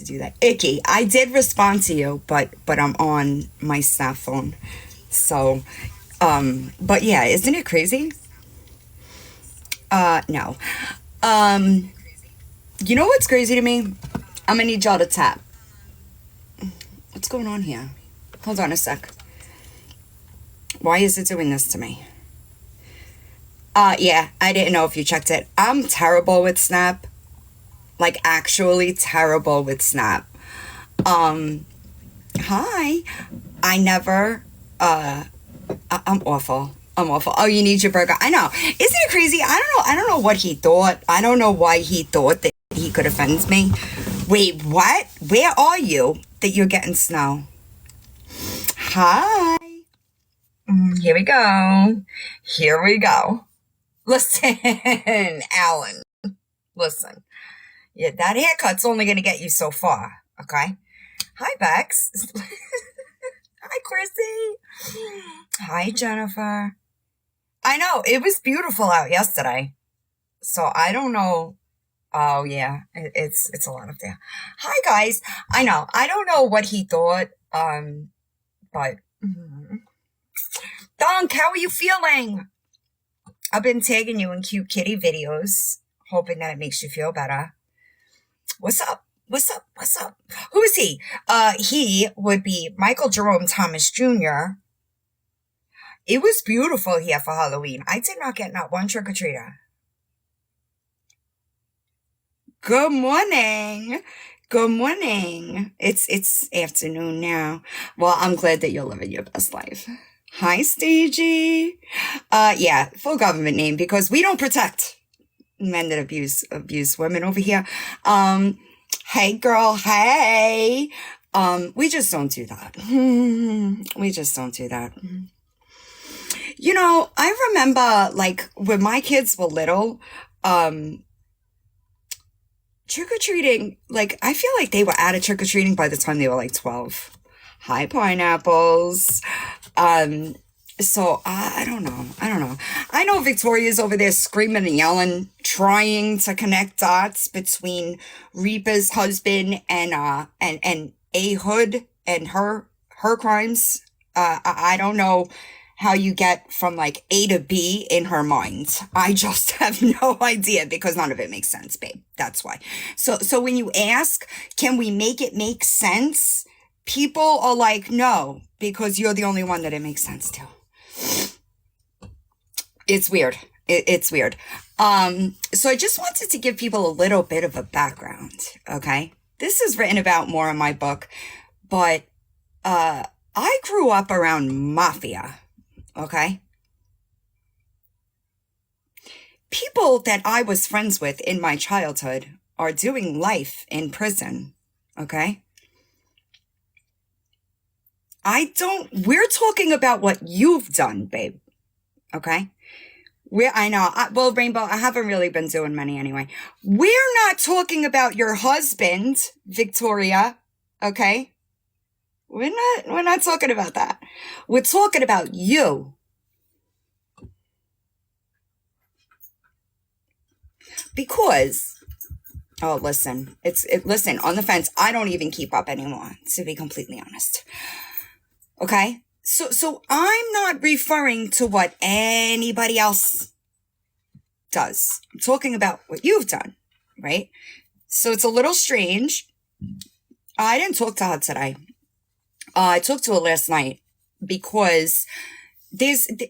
to do that. Icky, I did respond to you, but I'm on my snap phone. So, but yeah, isn't it crazy? No. Um, you know what's crazy to me? I'm gonna need y'all to tap. What's going on here? Hold on a sec. Why is it doing this to me? Yeah, I didn't know if you checked it. I'm terrible with Snap. Like, actually terrible with Snap. Um, Hi. I never, I'm awful. I'm awful. Oh, you need your burger. I know. Isn't it crazy? I don't know. I don't know what he thought. I don't know why he thought that he could offend me. Wait, what? Where are you that you're getting snow? Hi. Here we go. Here we go. Listen, Alan. Listen. Yeah, that haircut's only going to get you so far. Okay? Hi, Bex. Hi, Chrissy. Hi, Jennifer. I know, it was beautiful out yesterday. So I don't know. Oh, yeah, it's a lot up there. Hi, guys. I know. I don't know what he thought. But Dunk, how are you feeling? I've been tagging you in cute kitty videos, hoping that it makes you feel better. What's up? What's up? What's up? Who's he? He would be Michael Jerome Thomas Jr. It was beautiful here for Halloween. I did not get not one trick-or-treater. Good morning. Good morning. It's afternoon now. Well, I'm glad that you're living your best life. Hi, Stagey. Yeah, full government name because we don't protect men that abuse women over here. Hey girl, hey. We just don't do that. We just don't do that. You know, I remember like when my kids were little, trick-or-treating, like I feel like they were out of trick-or-treating by the time they were like 12. Hi, pineapples. So I don't know. I don't know. I know Victoria's over there screaming and yelling, trying to connect dots between Reapa's husband and A Hood and her crimes. I don't know how you get from like A to B in her mind. I just have no idea because none of it makes sense, babe. That's why. So when you ask, can we make it make sense? People are like, no, because you're the only one that it makes sense to. It's weird. It's weird. So I just wanted to give people a little bit of a background, okay? This is written about more in my book, but I grew up around mafia, okay? People that I was friends with in my childhood are doing life in prison, okay? We're talking about what you've done, babe, okay? I know. Well, Rainbow, I haven't really been doing many anyway. We're not talking about your husband, Victoria. Okay? We're not talking about that. We're talking about you. Because, oh, listen, listen, on the fence, I don't even keep up anymore, to be completely honest. Okay? So I'm not referring to what anybody else does. I'm talking about what you've done, right? So it's a little strange. I didn't talk to her today. I talked to her last night because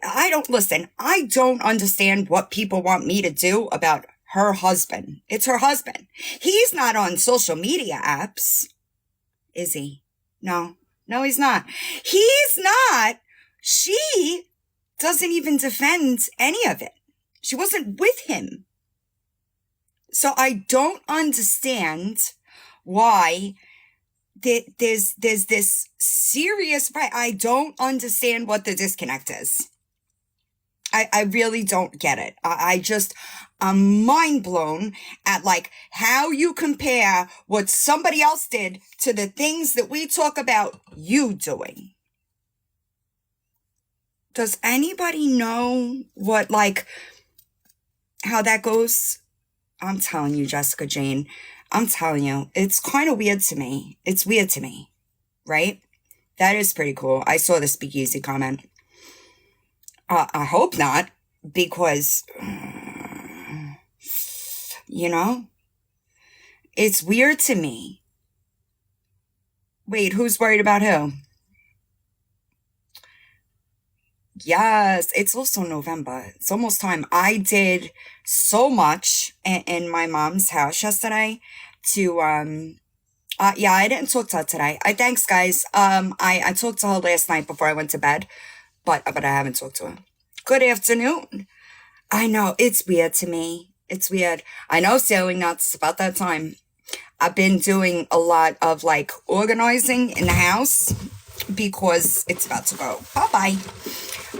I don't understand what people want me to do about her husband. It's her husband. He's not on social media apps, is he? No, he's not. He's not. She doesn't even defend any of it. She wasn't with him. So I don't understand why there's this serious fight. I don't understand what the disconnect is. I really don't get it. I'm mind blown at like how you compare what somebody else did to the things that we talk about you doing. Does anybody know what, like, how that goes? I'm telling you, Jessica Jane, I'm telling you, it's kind of weird to me. It's weird to me, right? That is pretty cool. I saw the speakeasy comment. I hope not, because, you know, it's weird to me. Wait, who's worried about who? Yes, it's also November. It's almost time. I did so much in my mom's house yesterday to, yeah, I didn't talk to her today. Thanks, guys. I talked to her last night before I went to bed, but I haven't talked to her. Good afternoon. I know, it's weird to me. It's weird. I know, sailing nuts, about that time. I've been doing a lot of like organizing in the house because it's about to go bye-bye.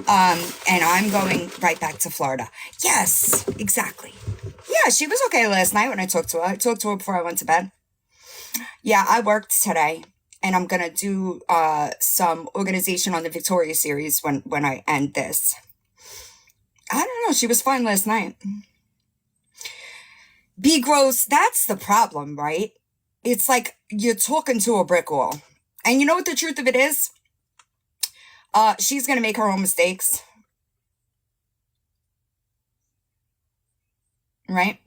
And I'm going right back to Florida. Yes, exactly. Yeah, she was okay last night when I talked to her. I talked to her before I went to bed. Yeah, I worked today, and I'm gonna do some organization on the Victoria series when I end this. I don't know. She was fine last night. Be gross. That's the problem, right? It's like you're talking to a brick wall. And you know what the truth of it is? She's gonna make her own mistakes. Right?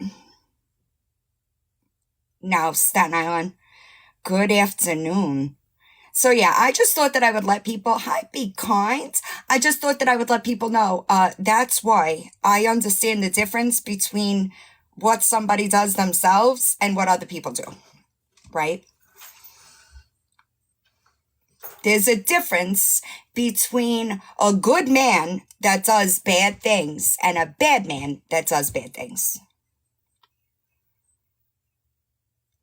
Now, Staten Island. Good afternoon. So yeah, I just thought that I would let people, hi, be kind. I just thought that I would let people know, that's why I understand the difference between what somebody does themselves and what other people do, right? There's a difference between a good man that does bad things and a bad man that does bad things.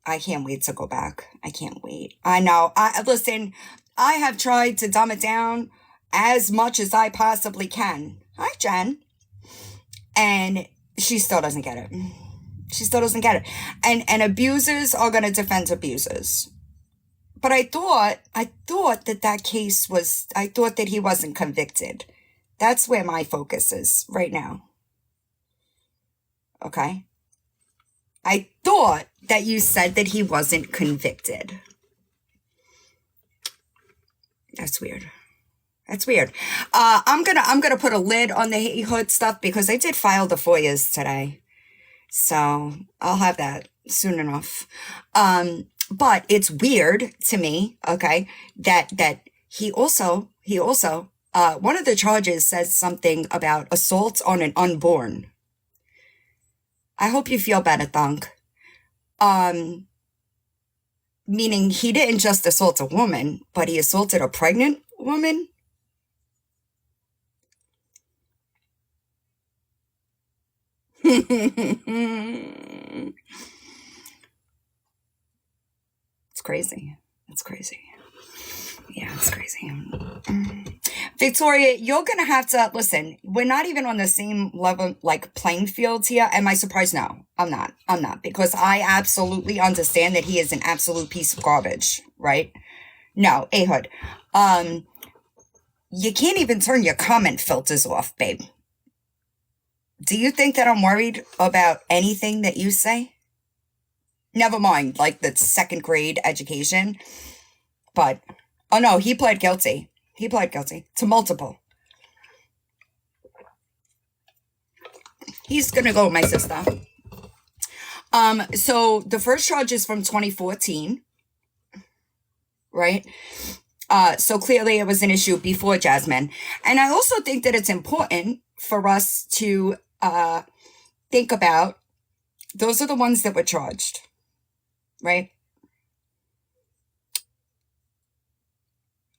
I can't wait to go back. I can't wait. I know. Listen, I have tried to dumb it down as much as I possibly can. Hi, Jen. And she still doesn't get it. She still doesn't get it. And abusers are going to defend abusers. But I thought that case was, I thought that he wasn't convicted. That's where my focus is right now. Okay? I thought that you said that he wasn't convicted. That's weird. That's weird. I'm gonna put a lid on the Hey Hood stuff because I did file the FOIAs today. So I'll have that soon enough. But it's weird to me, okay, that he also, one of the charges says something about assault on an unborn. I hope you feel better, Thunk. Meaning he didn't just assault a woman, but he assaulted a pregnant woman. It's crazy. It's crazy. Yeah, it's crazy. Victoria, you're going to have to, listen, we're not even on the same level, like playing field here. Am I surprised? No, I'm not. I'm not, because I absolutely understand that he is an absolute piece of garbage, right? No, Ehud. You can't even turn your comment filters off, babe. Do you think that I'm worried about anything that you say? Never mind, like the second grade education. But, oh no, he pled guilty. He pled guilty to multiple. He's gonna go with my sister. So the first charge is from 2014, right? So clearly it was an issue before Jasmine. And I also think that it's important for us to think about, those are the ones that were charged, right?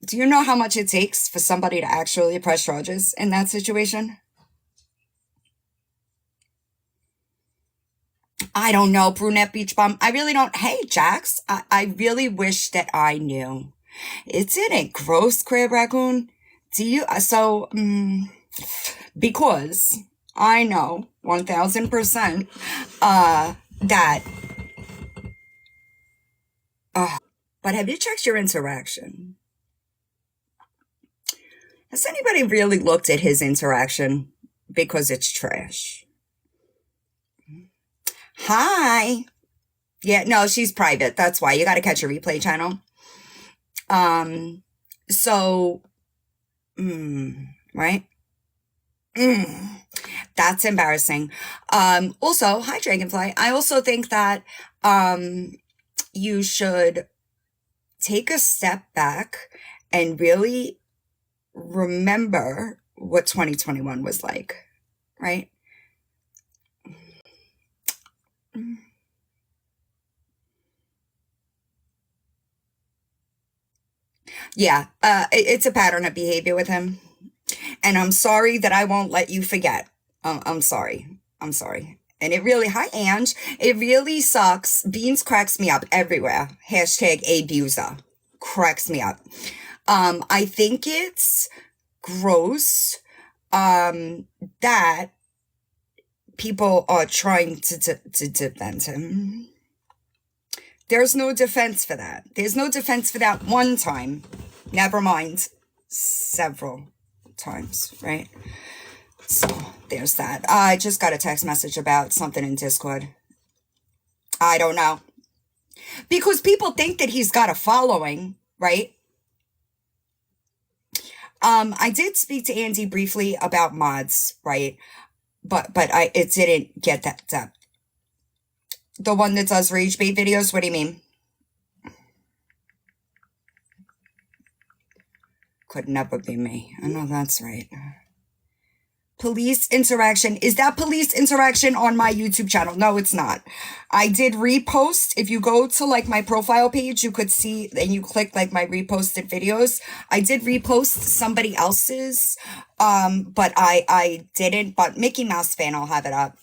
Do you know how much it takes for somebody to actually press charges in that situation? I don't know, Brunette Beach Bum. I really don't. Hey, Jax, I really wish that I knew. Isn't it gross, Crab Raccoon? Do you, because I know 1000%, that, but have you checked your interaction? Has anybody really looked at his interaction? Because it's trash. Hi. Yeah, no, she's private. That's why you got to catch a replay channel. So, right? That's embarrassing. Also, hi, Dragonfly. I also think that you should take a step back and really remember what 2021 was like, right? Yeah, it's a pattern of behavior with him. And I'm sorry that I won't let you forget. I'm sorry. I'm sorry. And it really, hi, Ange. It really sucks. Beans cracks me up everywhere. Hashtag abuser. Cracks me up. I think it's gross that people are trying to defend him. There's no defense for that. There's no defense for that one time. Never mind several times, right? So there's that. I just got a text message about something in Discord. I don't know. Because people think that he's got a following, right? I did speak to Andy briefly about mods, right? But it didn't get that depth. The one that does rage bait videos, what do you mean? Could never be me. I know that's right. Police interaction. Is that police interaction on my YouTube channel? No, it's not. I did repost. If you go to like my profile page, you could see, and you click like my reposted videos. I did repost somebody else's, but I didn't. But Mickey Mouse fan, I'll have it up.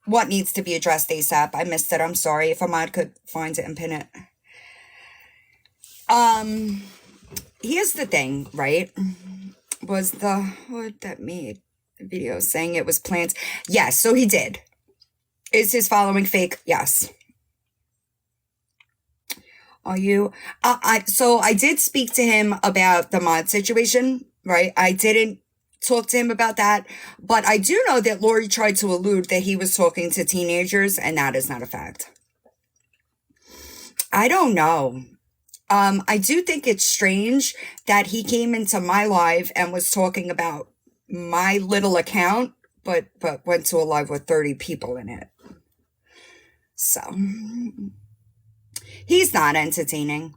What needs to be addressed ASAP? I missed it. I'm sorry. If Ahmad could find it and pin it. Here's the thing, right? Was the what that made the video saying it was plants? Yes, so he did. Is his following fake? Yes. Are you? So I did speak to him about the mod situation, right? I didn't talk to him about that, but I do know that Lori tried to allude that he was talking to teenagers, and that is not a fact. I don't know. I do think it's strange that he came into my live and was talking about my little account, but went to a live with 30 people in it. So he's not entertaining.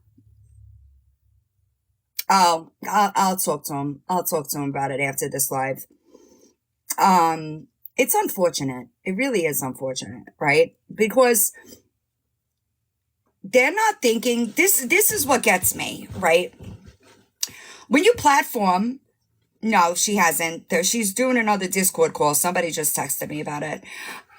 Oh, I'll talk to him. I'll talk to him about it after this live. It's unfortunate. It really is unfortunate, right? Because they're not thinking, this is what gets me, right? When you platform, no, she hasn't. She's doing another Discord call. Somebody just texted me about it.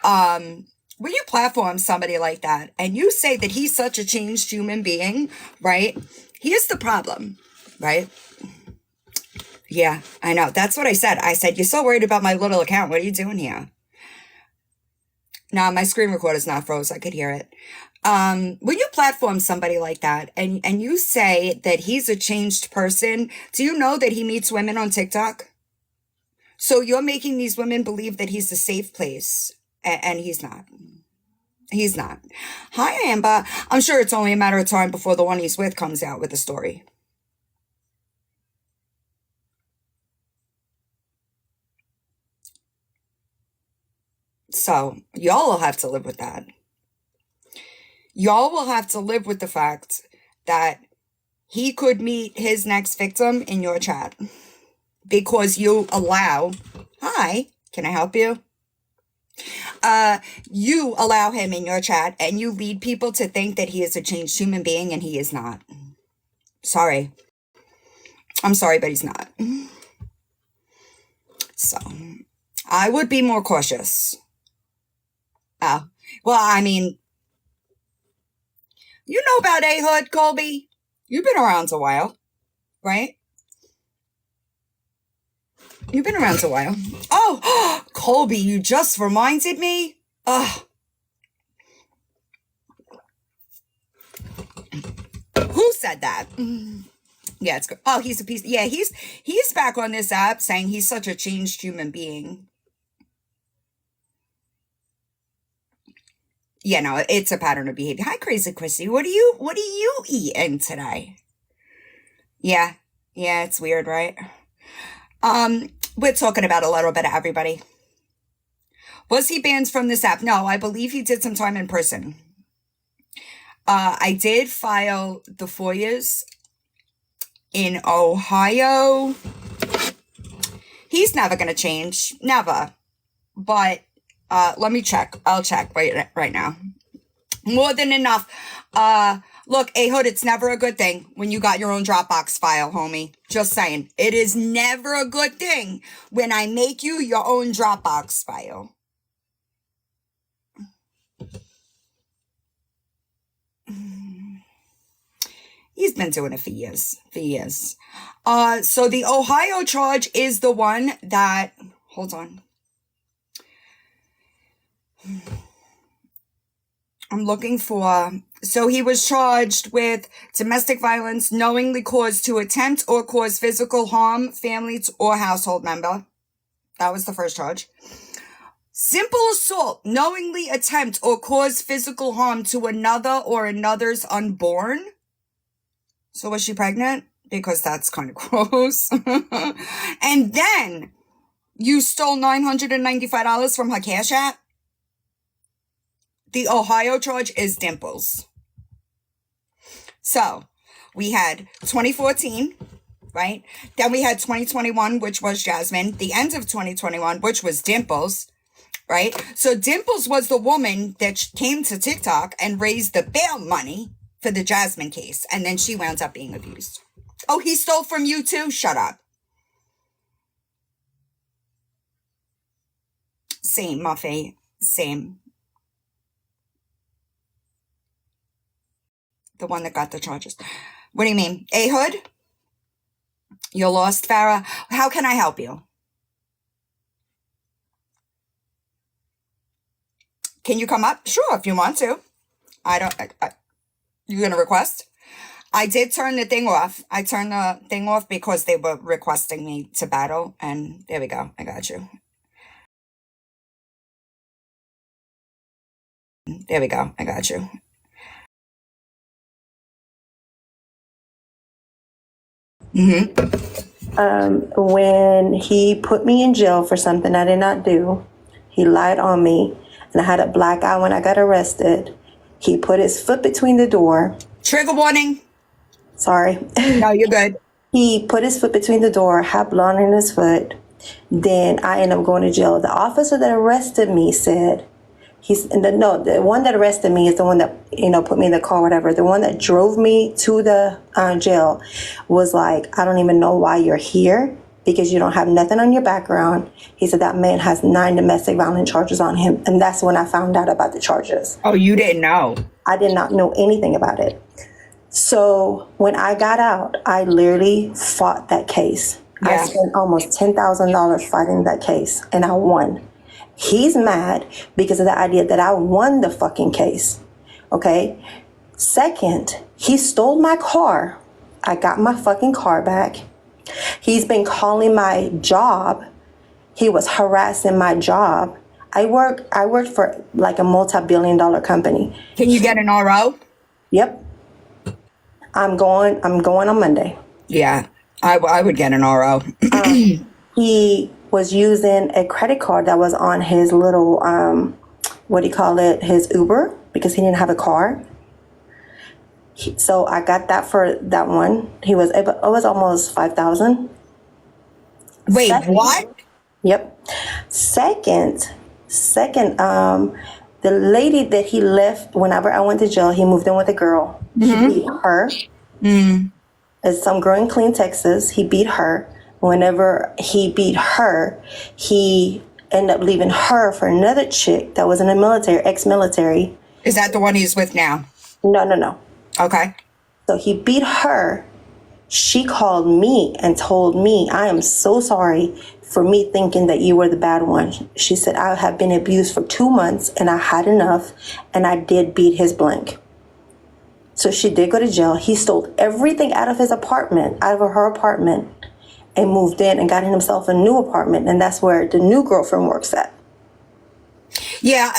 When you platform somebody like that and you say that he's such a changed human being, right? Here's the problem, right? Yeah, I know. That's what I said. I said, you're so worried about my little account. What are you doing here? No, my screen recorder's not froze. I could hear it. When you platform somebody like that and you say that he's a changed person, do you know that he meets women on TikTok? So you're making these women believe that he's a safe place, and he's not. He's not. Hi, Amber. I'm sure it's only a matter of time before the one he's with comes out with a story. So y'all will have to live with that. Y'all will have to live with the fact that he could meet his next victim in your chat because you allow, hi, can I help you? You allow him in your chat and you lead people to think that he is a changed human being and he is not. Sorry. I'm sorry, but he's not. So I would be more cautious. Well, I mean, you know about A-Hood, Colby? You've been around a while, right? You've been around a while. Oh, Colby, you just reminded me. Who said that? Yeah, it's good. Oh, he's a piece. Yeah, he's back on this app saying he's such a changed human being. it's a pattern of behavior. Hi, Crazy Chrissy. What are you eating today? Yeah, it's weird, right? We're talking about a little bit of everybody. Was he banned from this app? No, I believe he did some time in prison. I did file the FOIAs in Ohio. He's never going to change. Never. But let me check. I'll check right now. More than enough. Look, Hood, it's never a good thing when you got your own Dropbox file, homie. Just saying. It is never a good thing when I make you your own Dropbox file. He's been doing it for years. So the Ohio charge is the one that, hold on. I'm looking for, so he was charged with domestic violence, knowingly caused to attempt or cause physical harm, family or household member. That was the first charge. Simple assault, knowingly attempt or cause physical harm to another or another's unborn. So was she pregnant? Because that's kind of gross. And then you stole $995 from her Cash App. The Ohio charge is Dimples. So we had 2014, right? Then we had 2021, which was Jasmine. The end of 2021, which was Dimples, right? So Dimples was the woman that came to TikTok and raised the bail money for the Jasmine case. And then she wound up being abused. Oh, he stole from you too? Shut up. Same, Muffy. Same. The one that got the charges. What do you mean? Hood? You're lost, Farah. How can I help you? Can you come up? Sure, if you want to. You gonna request? I did turn the thing off. I turned the thing off because they were requesting me to battle. And there we go. I got you. There we go. I got you. When he put me in jail for something I did not do, he lied on me, and I had a black eye when I got arrested. He put his foot between the door. Trigger warning. Sorry. No, you're good. He put his foot between the door, had blood on his foot. Then I ended up going to jail. The officer that arrested me said, the one that arrested me is the one that, put me in the car, whatever. The one that drove me to the jail was like, I don't even know why you're here because you don't have nothing on your background. He said that man has 9 domestic violence charges on him. And that's when I found out about the charges. Oh, you didn't know? I did not know anything about it. So when I got out, I literally fought that case. Yeah. I spent almost $10,000 fighting that case, and I won. He's mad because of the idea that I won the fucking case. Okay? Second, he stole my car. I got my fucking car back. He's been calling my job. He was harassing my job. I worked for like a multi-billion-dollar company. Can you get an RO? Yep. I'm going on Monday. Yeah, I would get an RO. He was using a credit card that was on his little, his Uber, because he didn't have a car. So I got that for that one. It was almost $5,000. Wait, what? Yep. Second, the lady that he left whenever I went to jail, he moved in with a girl. Mm-hmm. He beat her. It's some girl in Clean, Texas. He beat her. Whenever he beat her, he ended up leaving her for another chick that was in the military, ex-military. Is that the one he's with now? No. Okay. So he beat her. She called me and told me, I am so sorry for me thinking that you were the bad one. She said, I have been abused for 2 months and I had enough, and I did beat his blank. So she did go to jail. He stole everything out of her apartment, and moved in and got himself a new apartment. And that's where the new girlfriend works at. Yeah,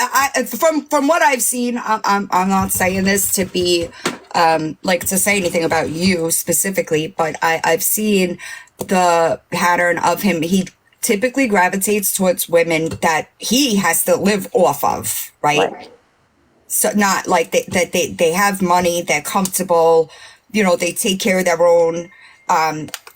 from what I've seen, I'm not saying this to be like to say anything about you specifically, but I've seen the pattern of him. He typically gravitates towards women that he has to live off of, right? Right. So not like they have money, they're comfortable, you know, they take care of their own.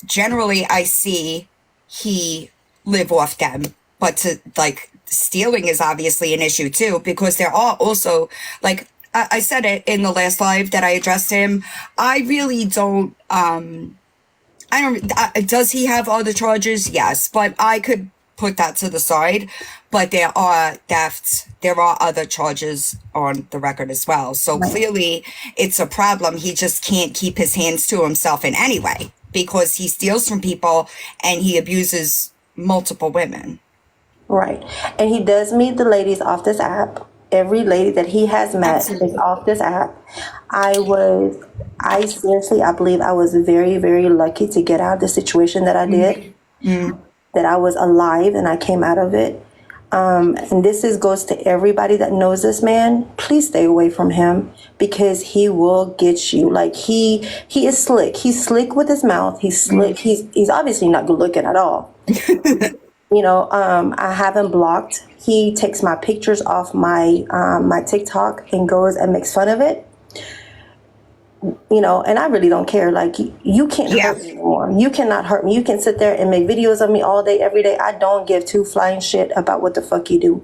Generally, I see he live off them, but to like stealing is obviously an issue too, because there are also like I said it in the last live that I addressed him. I really don't. I don't. Does he have other charges? Yes, but I could put that to the side. But there are thefts. There are other charges on the record as well. So Right. clearly, it's a problem. He just can't keep his hands to himself in any way because he steals from people and he abuses multiple women. Right. And he does meet the ladies off this app. Every lady that he has met is Absolutely. off this app. I seriously, I believe I was very, very lucky to get out of the situation that I did, that I was alive and I came out of it. And this goes to everybody that knows this man. Please stay away from him because he will get you. Like he is slick. He's slick with his mouth. He's slick. He's obviously not good looking at all. You know, I have him blocked. He takes my pictures off my my TikTok and goes and makes fun of it. You know, and I really don't care. Like you can't Yeah. hurt me anymore. You cannot hurt me. You can sit there and make videos of me all day, every day. I don't give two flying shit about what the fuck you do.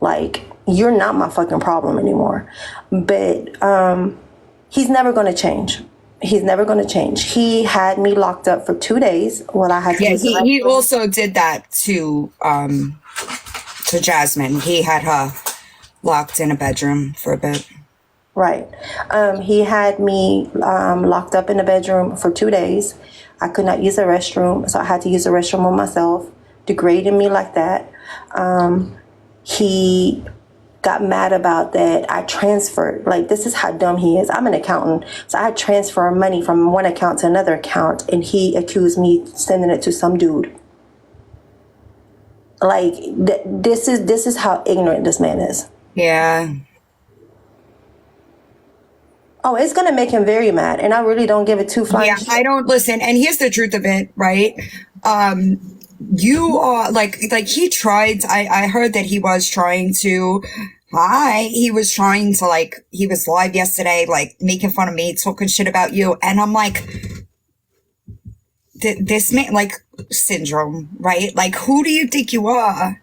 Like you're not my fucking problem anymore. But he's never going to change. He's never going to change. He had me locked up for 2 days while I had to Yeah, use the he restroom. also did that to Jasmine. He had her locked in a bedroom for a bit. Right. He had me locked up in the bedroom for 2 days. I could not use the restroom, so I had to use the restroom on myself, degrading me like that. He got mad about that. I transferred. Like, this is how dumb he is. I'm an accountant, so I transfer money from one account to another account, and he accused me sending it to some dude. Like, this is how ignorant this man is. Yeah. Oh, it's gonna make him very mad, and I really don't give it two flying Yeah, shit. I don't listen. And here's the truth of it, right? You are like he tried. I heard that he was trying to. He was trying to like. He was live yesterday, like making fun of me, talking shit about you, and I'm like, this man, like syndrome, right? Like, who do you think you are?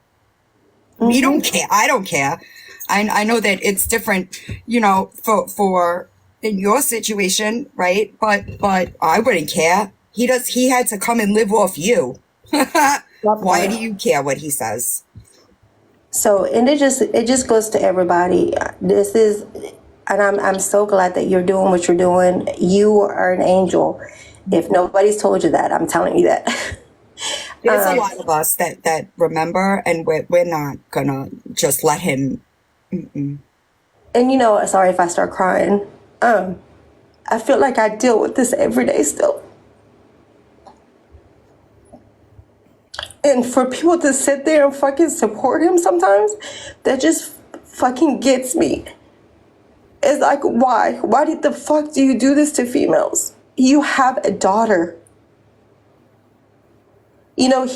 You don't care. I don't care. I know that it's different, you know, for in your situation, right? But I wouldn't care. He had to come and live off you. Why do you care what he says? So, and it just goes to everybody. This is, and I'm so glad that you're doing what you're doing. You are an angel. If nobody's told you that, I'm telling you that. There's a lot of us that remember, and we're not gonna just let him. And you know, sorry if I start crying. I feel like I deal with this every day still. And for people to sit there and fucking support him sometimes, that just fucking gets me. It's like, why? Why the fuck do you do this to females? You have a daughter. You know,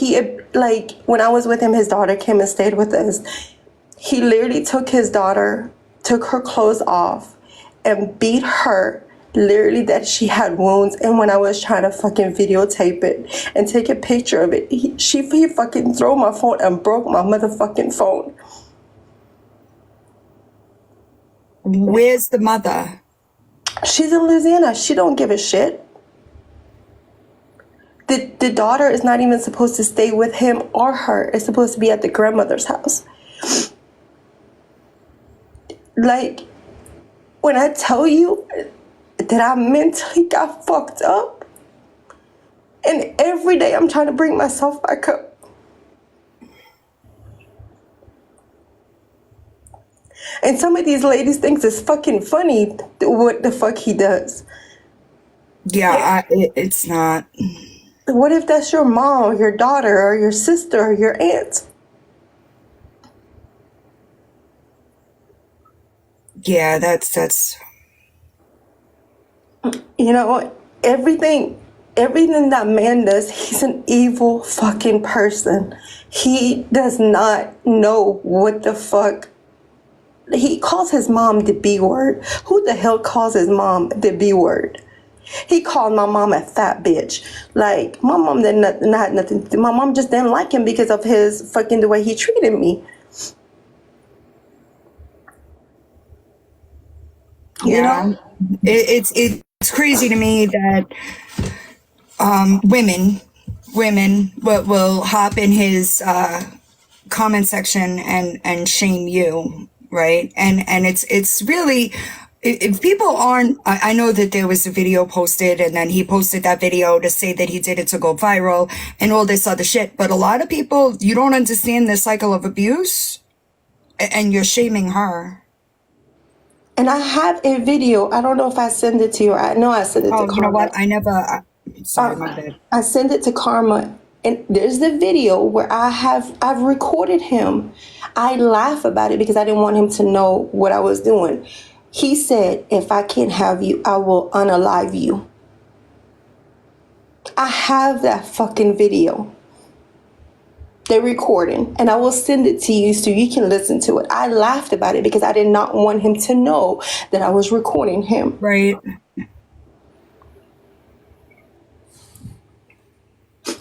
like, when I was with him, his daughter came and stayed with us. He literally took his daughter, took her clothes off, and beat her, literally, that she had wounds. And when I was trying to fucking videotape it and take a picture of it, he fucking threw my phone and broke my motherfucking phone. Where's the mother? She's in Louisiana. She don't give a shit. The daughter is not even supposed to stay with him or her. It's supposed to be at the grandmother's house. Like, when I tell you that I mentally got fucked up, and every day I'm trying to bring myself back up. And some of these ladies think it's fucking funny what the fuck he does. Yeah, it's not. What if that's your mom or your daughter or your sister or your aunt? Yeah, that's You know, everything that man does, he's an evil fucking person. He does not know what the fuck. He calls his mom the B word. Who the hell calls his mom the B word? He called my mom a fat bitch. Like, my mom did not had nothing to do. My mom just didn't like him because of his fucking the way he treated me. You yeah. know? It's crazy to me that women will hop in his comment section and shame you, right? And it's really, if people aren't, I know that there was a video posted and then he posted that video to say that he did it to go viral and all this other shit, but a lot of people, you don't understand the cycle of abuse and you're shaming her. And I have a video. I don't know if I send it to you. I know I sent it to Oh, you know what? Karma. I never, sorry, my bad. I send it to Karma, and there's the video where I've recorded him. I laugh about it because I didn't want him to know what I was doing. He said, "If I can't have you, I will unalive you." I have that fucking video. The recording, and I will send it to you so you can listen to it. I laughed about it because I did not want him to know that I was recording him. Right.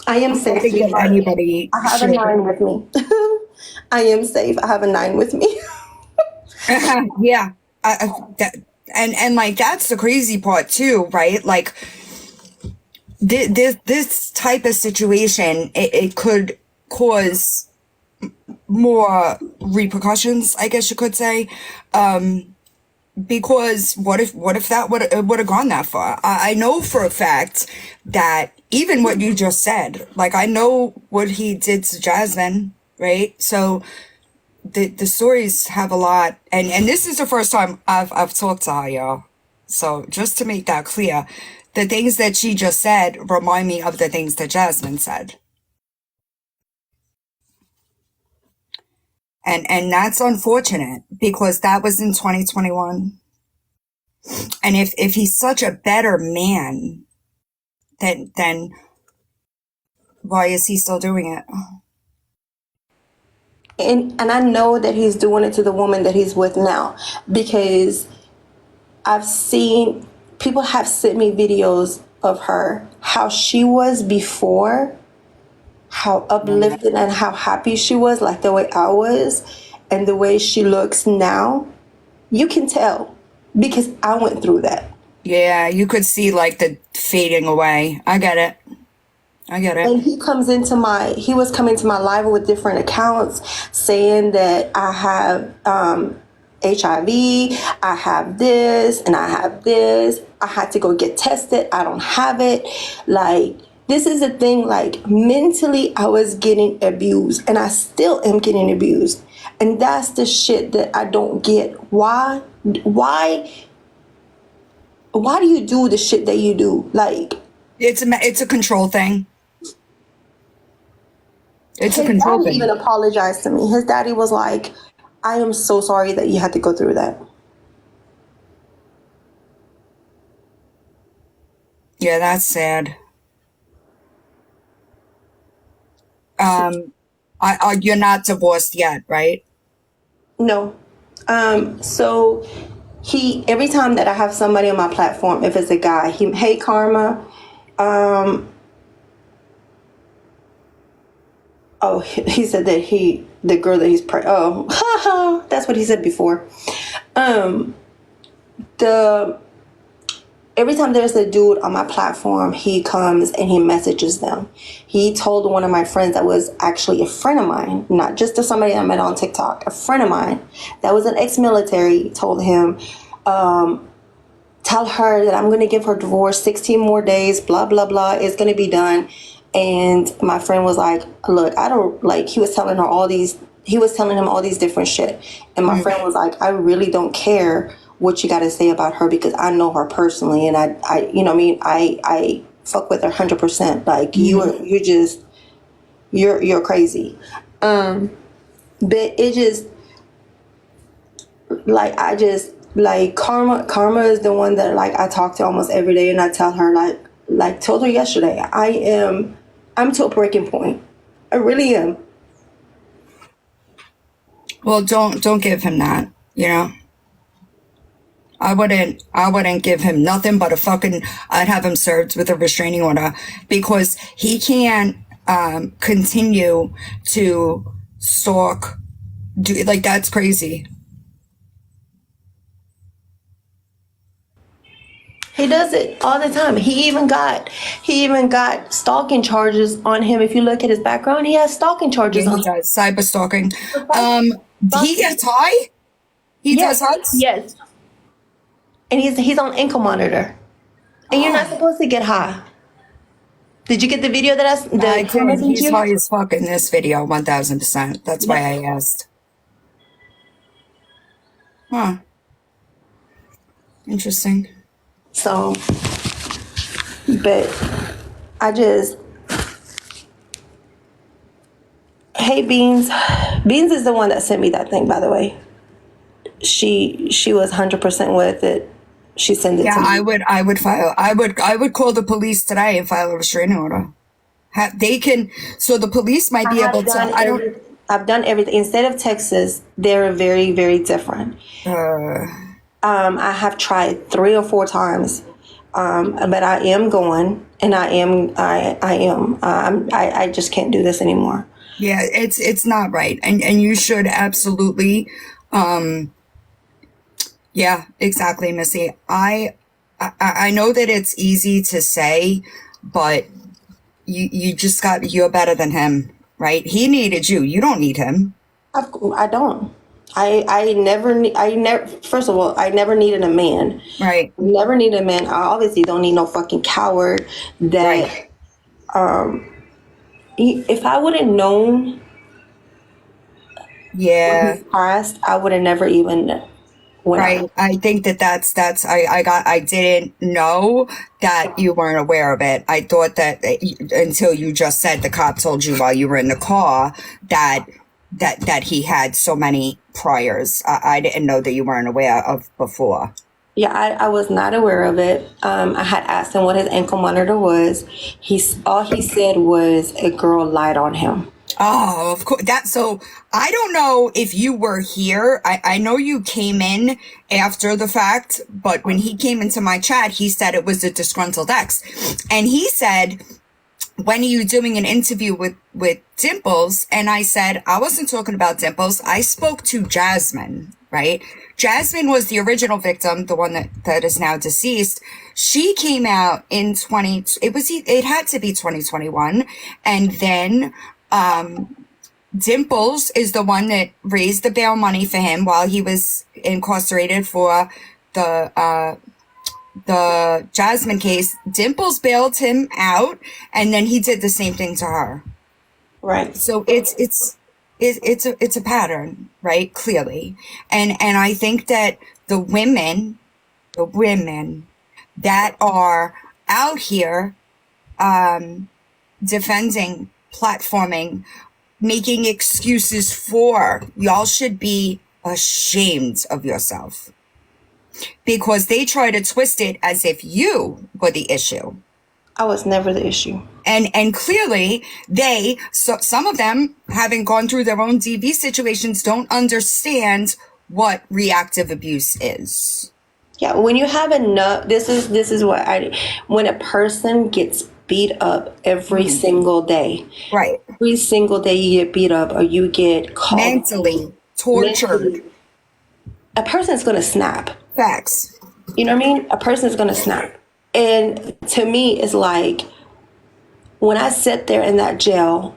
I am I don't safe, think that sweetheart. anybody I have a should. 9 with me. I am safe. I have a 9 with me. Yeah. And like, that's the crazy part too, right? Like, this type of situation, it could cause more repercussions, I guess you could say. Because what if that would have gone that far? I know for a fact that even what you just said, like, I know what he did to Jasmine, right? So the stories have a lot, and this is the first time I've talked to her, y'all. So just to make that clear, the things that she just said remind me of the things that Jasmine said. And that's unfortunate because that was in 2021. And if he's such a better man, then why is he still doing it? And I know that he's doing it to the woman that he's with now, because I've seen people have sent me videos of her, how she was before, how uplifted and how happy she was, like the way I was, and the way she looks now. You can tell because I went through that. Yeah, you could see like the fading away. I get it. And he was coming to my live with different accounts saying that I have HIV, I have this, and I have this. I had to go get tested. I don't have it. Like, this is the thing, like, mentally, I was getting abused, and I still am getting abused. And that's the shit that I don't get. Why do you do the shit that you do? Like, It's a control thing. It's a his control daddy even thing. apologized to me. His daddy was like, "I am so sorry that you had to go through that." Yeah, that's sad. You're not divorced yet, right? No. So every time that I have somebody on my platform, if it's a guy, hey Karma, oh, he said that the girl that he's that's what he said before. The Every time there's a dude on my platform, he comes and he messages them. He told one of my friends that was actually a friend of mine, not just somebody I met on TikTok, a friend of mine that was an ex-military, told him, tell her that I'm going to give her divorce 16 more days, blah, blah, blah. It's going to be done. And my friend was like, look, I don't, like, he was telling him all these different shit. And my friend was like, I really don't care what you got to say about her because I know her personally. And I you know what I mean? I fuck with her 100%. Like, you're crazy. But it just, like, Like Karma is the one that like I talk to almost every day, and I tell her like told her yesterday, I'm to a breaking point. I really am. Well, don't give him that, you know? I wouldn't give him nothing but I'd have him served with a restraining order, because he can't continue to stalk, like, that's crazy. He does it all the time. He even got stalking charges on him. If you look at his background, he has stalking Yeah, charges on he him. does. Cyber stalking. He gets high? He does Yes, hugs? yes. And he's on ankle monitor. And you're not supposed to get high. Did you get the video that I that did. messaged He's you? high as fuck in this video, 1000%. That's why I asked. Huh. Interesting. So, but I just, hey Beans. Beans is the one that sent me that thing, by the way. She was 100% with it. She sent it Yeah, to me. I would call the police today and file a restraining order. So the police might be able to, I've done everything. Instead of Texas, they're very, very different. I have tried 3 or 4 times, but I am going, and I just can't do this anymore. yeah, it's not right. And you should absolutely, yeah, exactly, Missy. I know that it's easy to say, but you're better than him, right? He needed you. You don't need him. I don't. I never, first of all, I never needed a man. Right. Never needed a man. I obviously don't need no fucking coward that, Right. If I would have known Yeah. his past, I would have never even went Right. out. I think I didn't know that you weren't aware of it. I thought that until you just said the cop told you while you were in the car that he had so many priors. I didn't know that you weren't aware of before. Yeah, I was not aware of it. I had asked him what his ankle monitor was. All he said was a girl lied on him. Oh, of course. So I don't know if you were here. I know you came in after the fact, but when he came into my chat, he said it was a disgruntled ex. And he said, when are you doing an interview with Dimples? And I said, I wasn't talking about Dimples. I spoke to Jasmine, right? Jasmine was the original victim, the one that is now deceased. She came out in it had to be 2021. And then, Dimples is the one that raised the bail money for him while he was incarcerated for the Jasmine case. Dimples bailed him out, and then he did the same thing to her. Right. So it's a pattern, right? Clearly. And I think that the women that are out here, defending, platforming, making excuses for, y'all should be ashamed of yourself, because they try to twist it as if you were the issue. I was never the issue. And clearly some of them, having gone through their own DV situations, don't understand what reactive abuse is. Yeah, when you have enough, this is what when a person gets beat up every single day. Right. Every single day you get beat up or you get called Mentally tortured. A person's going to snap. Facts. You know what I mean? A person's going to snap. And to me, it's like when I sat there in that jail,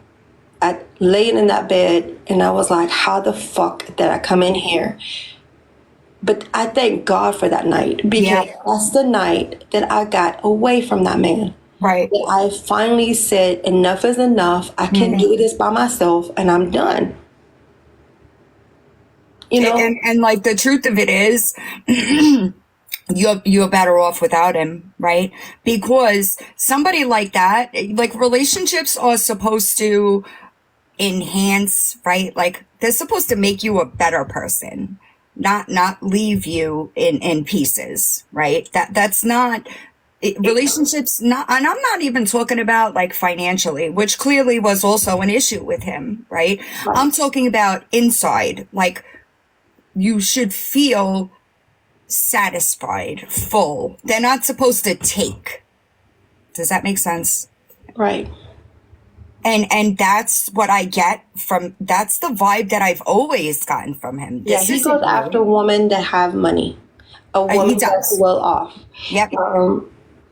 I laid in that bed and I was like, how the fuck did I come in here? But I thank God for that night, because that's the night that I got away from that man. Right. That I finally said, enough is enough. I can do this by myself and I'm done. You know? And like the truth of it is, you're better off without him, right? Because somebody like that, like, relationships are supposed to enhance, right? Like, they're supposed to make you a better person. not leave you in pieces, right? That's not relationships, not, and I'm not even talking about like financially, which clearly was also an issue with him, right? I'm talking about inside, like you should feel satisfied, full. They're not supposed to take. Does that make sense? Right. And that's what I get from, that's the vibe that I've always gotten from him. Yeah, he goes after women that have money, a woman that's well off. Yep.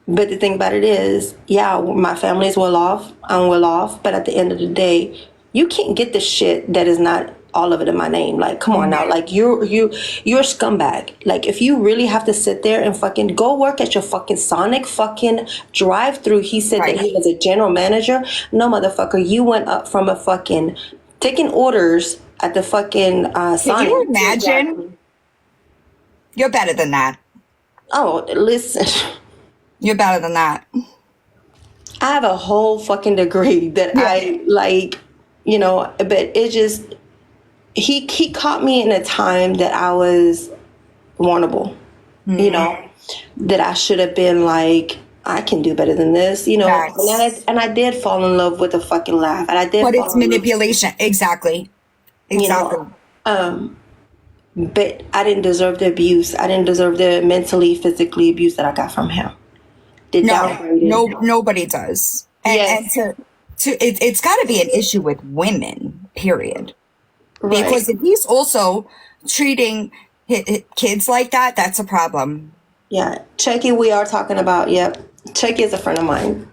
But the thing about it is, yeah, my family's well off, I'm well off, but at the end of the day, you can't get the shit that is not all of it in my name. Like, come on now, like you're a scumbag. Like, if you really have to sit there and fucking go work at your fucking Sonic fucking drive-through, he said that he was a general manager. No, motherfucker, you went up from a fucking taking orders at the fucking Sonic. Can you imagine? You're better than that. Oh, listen. You're better than that. I have a whole fucking degree that I like, you know, but it just, he caught me in a time that I was vulnerable, you know, that I should have been like, I can do better than this, you know. And I did fall in love with a fucking laugh. And I did. But it's manipulation. Exactly. Exactly. You know, but I didn't deserve the abuse. I didn't deserve the mentally, physically abuse that I got from him. Nobody does. And it's got to be an issue with women, period. Right. Because if he's also treating kids like that, that's a problem. Yeah. Chucky, we are talking about, yep. Chucky is a friend of mine.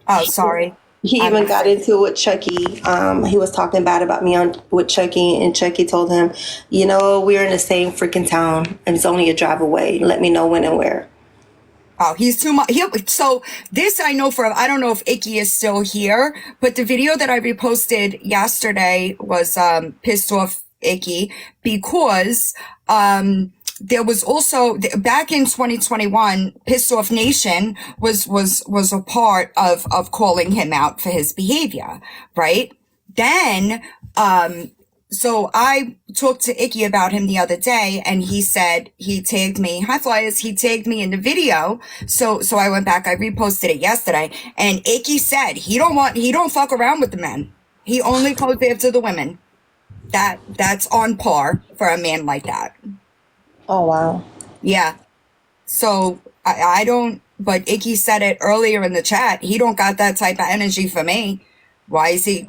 Oh, sorry. He even got into it with Chucky. He was talking bad about me with Chucky, and Chucky told him, you know, we're in the same freaking town, and it's only a drive away. Let me know when and where. Oh, he's too much. So this I know I don't know if Icky is still here, but the video that I reposted yesterday was pissed off Icky because there was also back in 2021, Pissed Off Nation was a part of calling him out for his behavior, right? Then so I talked to Icky about him the other day, and he said he tagged me. High Flyers, he tagged me in the video. So I went back, I reposted it yesterday, and Icky said he don't fuck around with the men. He only goes after the women. That's on par for a man like that. Oh wow. Yeah. So I don't, but Icky said it earlier in the chat. He don't got that type of energy for me. Why is he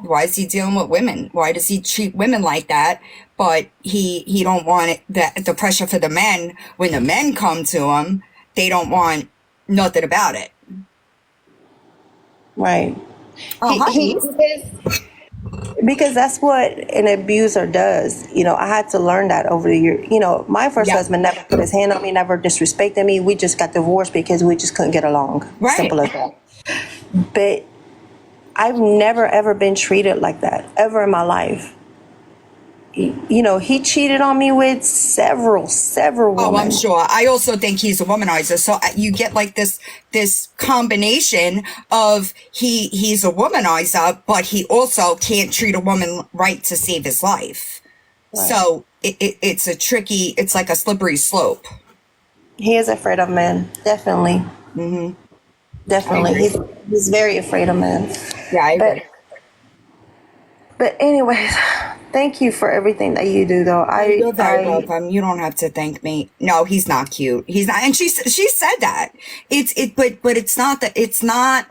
dealing with women? Why does he treat women like that? But he don't want the pressure for the men. When the men come to him, they don't want nothing about it. Right. Because that's what an abuser does. You know, I had to learn that over the year. You know, my first husband never put his hand on me, never disrespected me. We just got divorced because we just couldn't get along. Right. Simple as that. But I've never, ever been treated like that, ever in my life. You know, he cheated on me with several women. Oh, I'm sure. I also think he's a womanizer. So you get like this combination of he's a womanizer, but he also can't treat a woman right to save his life. Right. So it's like a slippery slope. He is afraid of men, definitely. Mm-hmm. Definitely. He's very afraid of men. Yeah, I agree. But anyways, thank you for everything that you do, though. You're very welcome. You don't have to thank me. No, he's not cute. He's not. And she said that. But it's not that. It's not.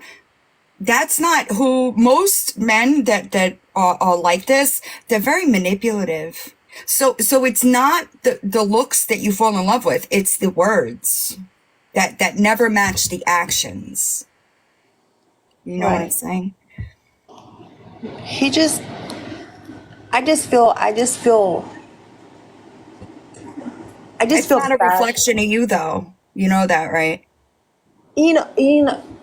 That's not who most men that are like this. They're very manipulative. So it's not the looks that you fall in love with. It's the words that never match the actions. You know what I'm saying? I just feel it's not a reflection of you, though. You know that, right? You know,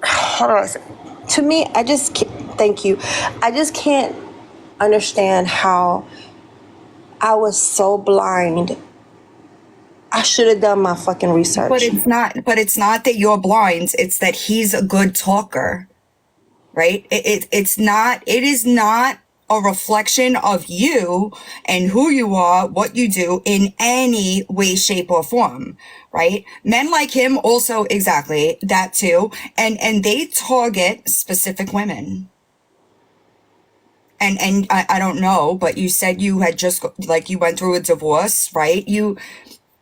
hold on a second. To me, thank you. I just can't understand how I was so blind. I should have done my fucking research. But it's not that you're blind. It's that he's a good talker, right? It is not a reflection of you and who you are, what you do in any way, shape, or form, right? Men like him also, exactly, that too. And they target specific women. And I don't know, but you said you had just, like, you went through a divorce, right? You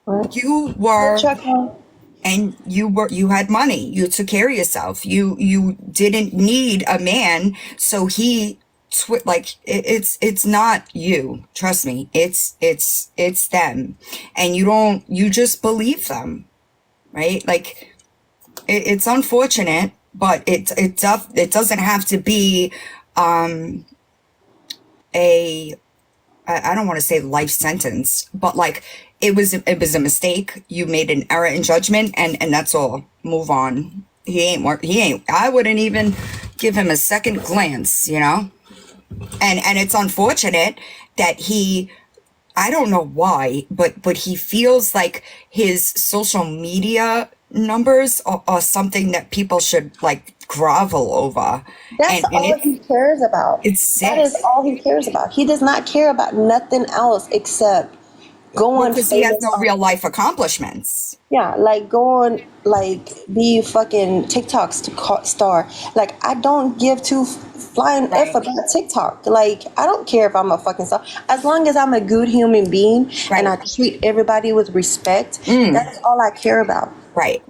Well, were, check out. and you had money. You took care of yourself. You didn't need a man. So it's not you. Trust me. It's them. And you just believe them, right? Like, it's unfortunate, but it doesn't have to be, a, I don't want to say life sentence, but like it was a mistake. You made an error in judgment, and that's all. Move on. He ain't. I wouldn't even give him a second glance, you know. And it's unfortunate that I don't know why, but he feels like his social media numbers are something that people should like grovel over. That's And all he cares about. it's That sick. is all he cares about. He does not care about nothing else except Well, going because he has famous no on, real life accomplishments. yeah, like going, like, be fucking TikTok star. Like, I don't give two flying F Right. about TikTok. Like, I don't care if I'm a fucking star. As long as I'm a good human being and I Right. treat everybody with respect, that's all I care about. Right.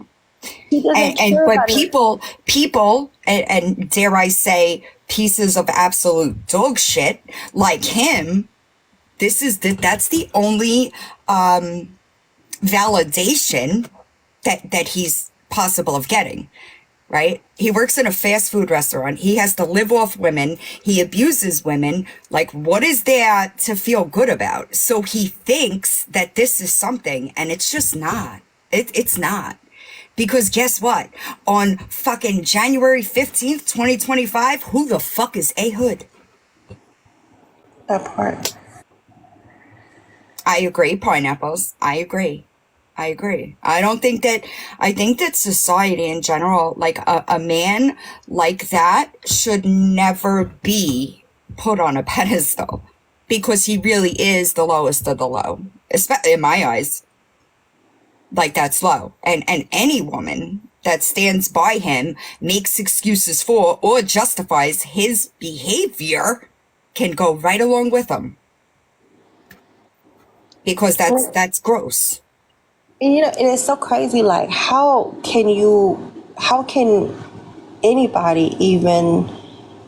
He doesn't And care but about nothing. people and dare I say pieces of absolute dog shit like him, that's the only validation that he's possible of getting, right? He works in a fast food restaurant. He has to live off women. He abuses women. Like, what is there to feel good about? So he thinks that this is something, and it's just not. It's not. Because guess what? On fucking January 15th, 2025, who the fuck is A Hood? That part. I agree, pineapples. I agree. I agree. I think that society in general, like a man like that should never be put on a pedestal because he really is the lowest of the low, especially in my eyes. Like, that's low. And any woman that stands by him, makes excuses for, or justifies his behavior can go right along with him. Because that's gross. And it is so crazy. Like, how can anybody even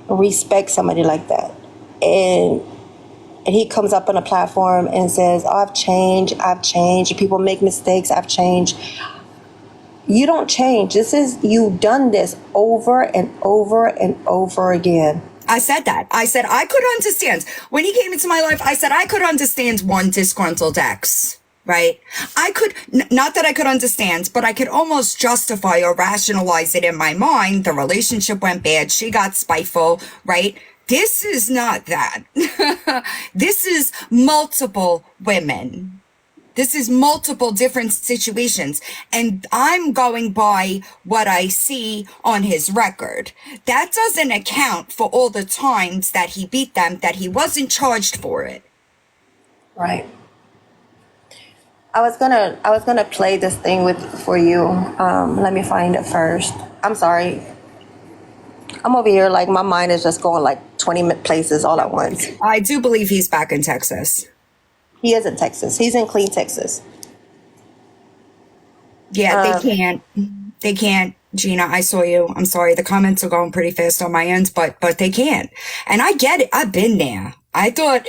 respect somebody like that? And he comes up on a platform and says, "Oh, I've changed. People make mistakes. I've changed." You don't change. You've done this over and over and over again. I said that. I said I could understand. When he came into my life, I said I could understand one disgruntled ex, right? I could, not that I could understand, but I could almost justify or rationalize it in my mind. The relationship went bad. She got spiteful, right? This is not that. This is multiple women. This is multiple different situations. And I'm going by what I see on his record. That doesn't account for all the times that he beat them, that he wasn't charged for it. Right. I was gonna play this thing for you. Let me find it first. I'm sorry. I'm over here like my mind is just going like 20 places all at once. I do believe he's back in Texas. He is in Texas. He's in Clean, Texas. Yeah, they can't, Gina, I saw you. I'm sorry. The comments are going pretty fast on my end, but they can't. And I get it. I've been there. I thought,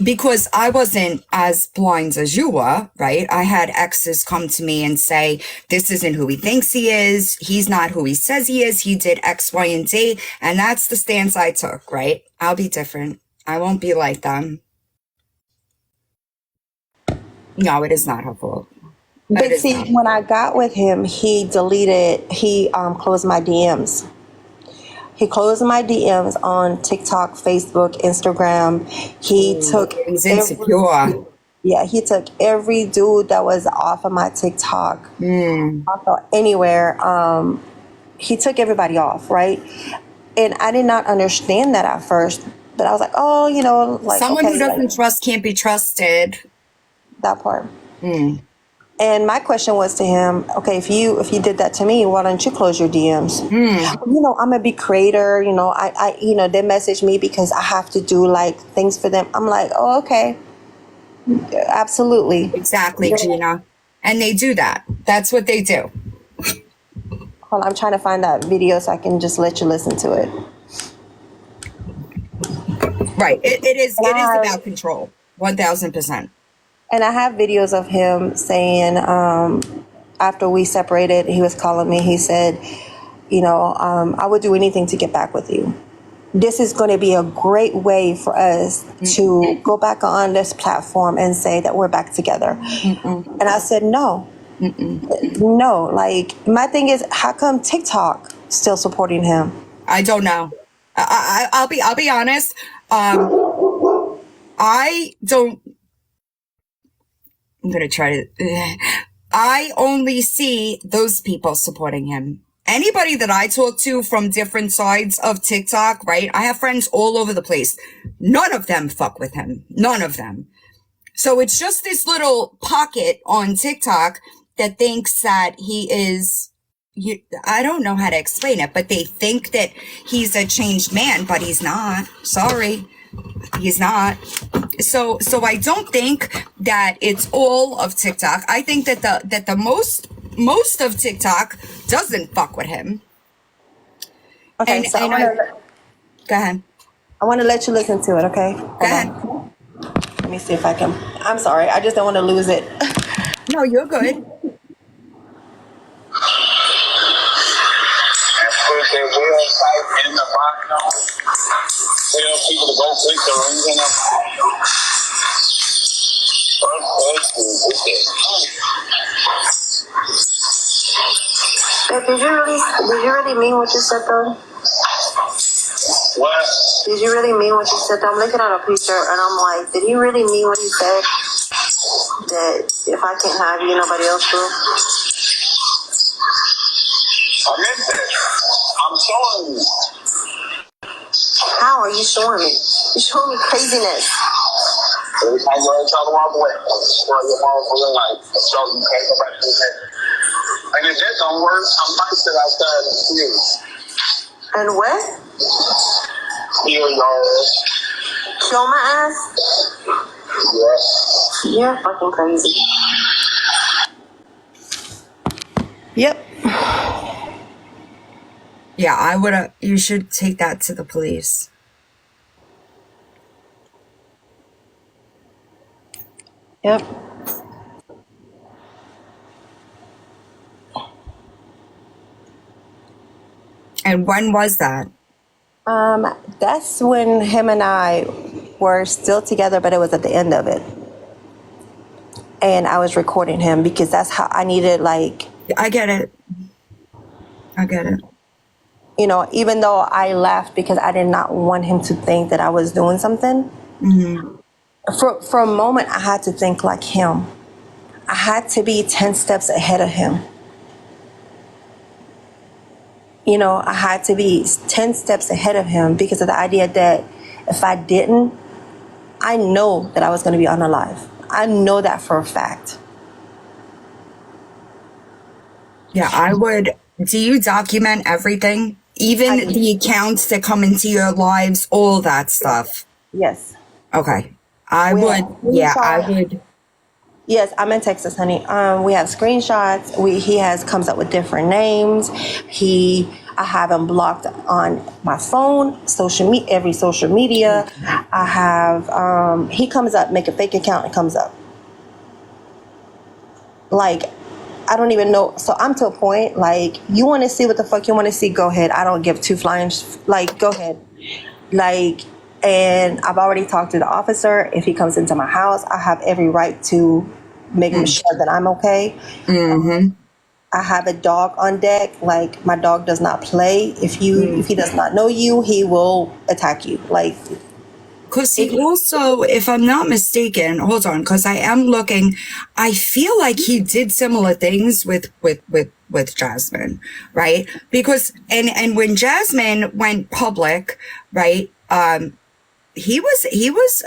because I wasn't as blind as you were, right? I had exes come to me and say, this isn't who he thinks he is. He's not who he says he is. He did X, Y, and Z. And that's the stance I took, right? I'll be different. I won't be like them. No, it is not her fault. But see, when I got with him, he closed my DMs. He closed my DMs on TikTok, Facebook, Instagram. He's insecure. He took every dude that was off of my TikTok, off of anywhere. He took everybody off, right? And I did not understand that at first. But I was like, oh, like, Someone okay, who like doesn't trust can't be trusted. that part. And my question was to him, okay, if you did that to me, why don't you close your DMs? I'm a big creator. They message me because I have to do like things for them. I'm like, oh, okay, absolutely. Exactly, Gina. And they do that. That's what they do. Hold on, I'm trying to find that video so I can just let you listen to it. Right. It is about control. 1000%. And I have videos of him saying, after we separated, he was calling me. He said, I would do anything to get back with you. This is going to be a great way for us to go back on this platform and say that we're back together. And I said, no. No. Like, my thing is, how come TikTok still supporting him? I don't know. I'll be honest. I don't. I'm gonna try to. I only see those people supporting him. Anybody that I talk to from different sides of TikTok, right? I have friends all over the place. None of them fuck with him. None of them. So it's just this little pocket on TikTok that thinks that he is, I don't know how to explain it, but they think that he's a changed man, but he's not. Sorry. He's not. So I don't think that it's all of TikTok. I think that the most of TikTok doesn't fuck with him. Okay, go ahead. I want to let you listen to it, okay? Go ahead. Let me see if I can. I'm sorry. I just don't want to lose it. No, you're good. And put their website in the background. Tell people to go click the link in them. Did you really mean what you said though? What? Did you really mean what you said though? I'm looking at a picture and I'm like, did he really mean what he said? That if I can't have you, nobody else will? I meant that. I'm showing you. How are you showing me? You're showing me craziness. Every time you try to walk away, destroy your mom for your life. So you can't go back to the head. And if that don't work, I might sit outside and see you. And what? Kill your ass. Kill my ass? Yeah. You're fucking crazy. Yep. Yeah, I would. You should take that to the police. Yep. And when was that? That's when him and I were still together, but it was at the end of it. And I was recording him because that's how I needed, like... I get it. Even though I laughed because I did not want him to think that I was doing something. For a moment, I had to think like him. I had to be 10 steps ahead of him. I had to be 10 steps ahead of him because of the idea that if I didn't, I know that I was going to be unalive. I know that for a fact. Yeah, I would. Do you document everything? Even the accounts that come into your lives, all that stuff? Yes. Okay. I would. Yes, I'm in Texas, honey. We have screenshots. He comes up with different names. I have him blocked on my phone, every social media. I have he comes up, make a fake account, and comes up. Like, I don't even know. So I'm to a point, like, you want to see what the fuck you want to see, go ahead. I don't give two flying, like, go ahead. Like, and I've already talked to the officer. If he comes into my house, I have every right to make sure that I'm okay. I have a dog on deck. Like, my dog does not play. If he does not know you, he will attack you. Like, because he also, if I'm not mistaken, hold on, because I am looking, I feel like he did similar things with Jasmine, right? Because and when Jasmine went public, right, he was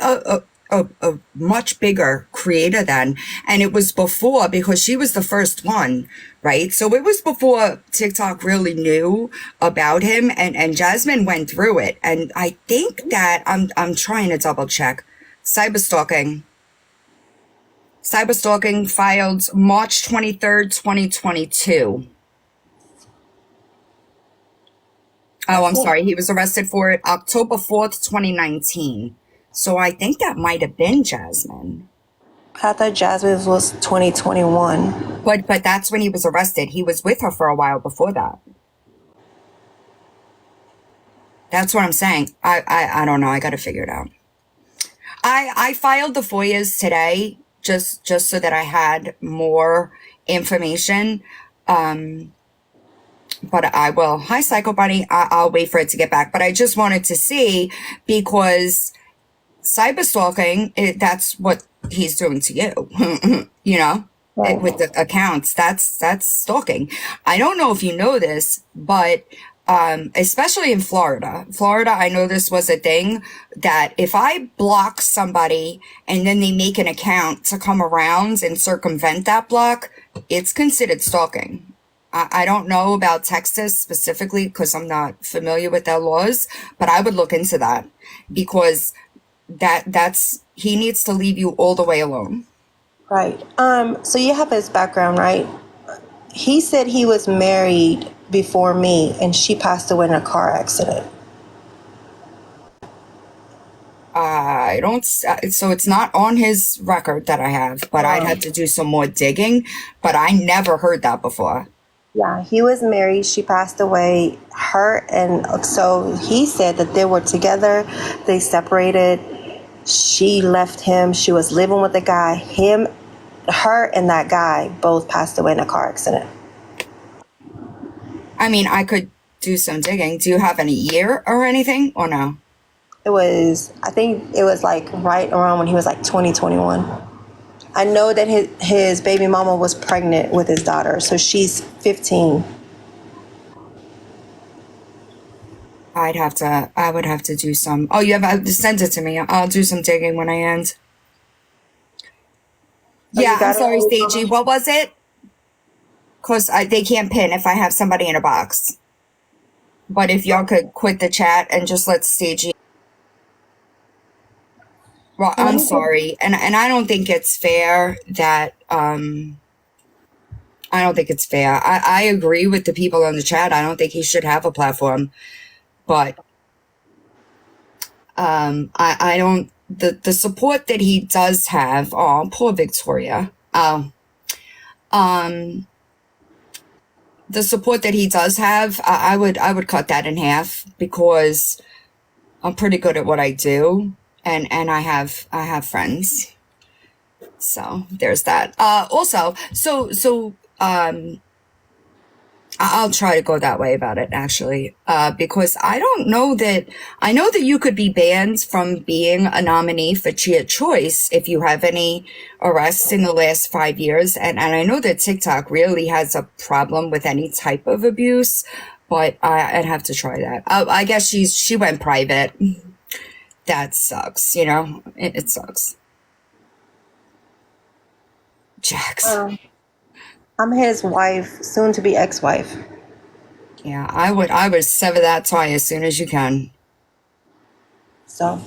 a much bigger creator then, and it was before, because she was the first one, right? So it was before TikTok really knew about him, and Jasmine went through it, and I think that I'm trying to double check. Cyberstalking filed March 23rd, 2022. Oh, I'm sorry. He was arrested for it October 4th, 2019. So I think that might have been Jasmine. I thought Jasmine was 2021. But that's when he was arrested. He was with her for a while before that. That's what I'm saying. I don't know. I got to figure it out. I filed the FOIAs today just so that I had more information. But I will. Hi, Psycho Bunny. I'll wait for it to get back. But I just wanted to see, because cyberstalking, that's what he's doing to you, you know, Right. with the accounts. That's stalking. I don't know if you know this, but especially in Florida, I know this was a thing, that if I block somebody and then they make an account to come around and circumvent that block, it's considered stalking. I don't know about Texas specifically because I'm not familiar with their laws, but I would look into that, because that's he needs to leave you all the way alone. Right. So you have his background, right? He said he was married before me and she passed away in a car accident. I don't, so it's not on his record that I have, but I'd have to do some more digging, but I never heard that before. Yeah, he was married. She passed away. And so he said that they were together. They separated. She left him. She was living with the guy. Her and that guy both passed away in a car accident. I mean, I could do some digging. Do you have any year or anything, or no? I think it was like right around when he was like 2021. I know that his baby mama was pregnant with his daughter, so she's 15. I would have to do some, oh, you have to send it to me. I'll do some digging when I end. Yeah, I'm sorry, Stagey. What was it? Because they can't pin if I have somebody in a box. But if y'all could quit the chat and just let Stagey. Well, I'm sorry. And I don't think it's fair that, I don't think it's fair. I agree with the people on the chat. I don't think he should have a platform. But I don't, the support that he does have, oh, poor Victoria. The support that he does have, I would cut that in half, because I'm pretty good at what I do, and I have friends. So there's that. Also, I'll try to go that way about it, actually, because I know that you could be banned from being a nominee for Cheer Choice if you have any arrests in the last 5 years. And I know that TikTok really has a problem with any type of abuse, but I'd have to try that. I guess she went private. That sucks, you know, it sucks. Jax. I'm his wife, soon to be ex-wife. Yeah, I would sever that tie as soon as you can. So,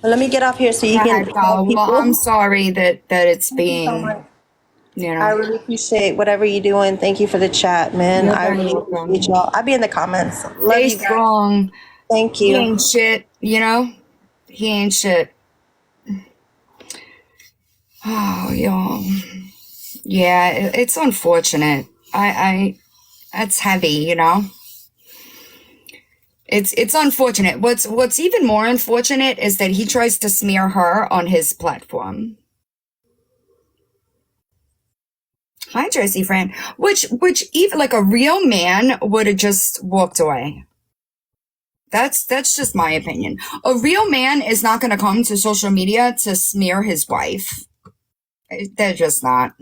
well, let me get off here so you can. Well, I'm sorry that it's being, you know. I really appreciate whatever you're doing. Thank you for the chat, man. I really appreciate y'all. I'll be in the comments. Love Stay you guys. strong. Thank He you. ain't shit, you know? He ain't shit. Oh, y'all. Yeah, it's unfortunate. That's heavy, you know? It's unfortunate. What's even more unfortunate is that he tries to smear her on his platform. Hi, Jersey friend. Which even like a real man would have just walked away. That's just my opinion. A real man is not going to come to social media to smear his wife. They're just not.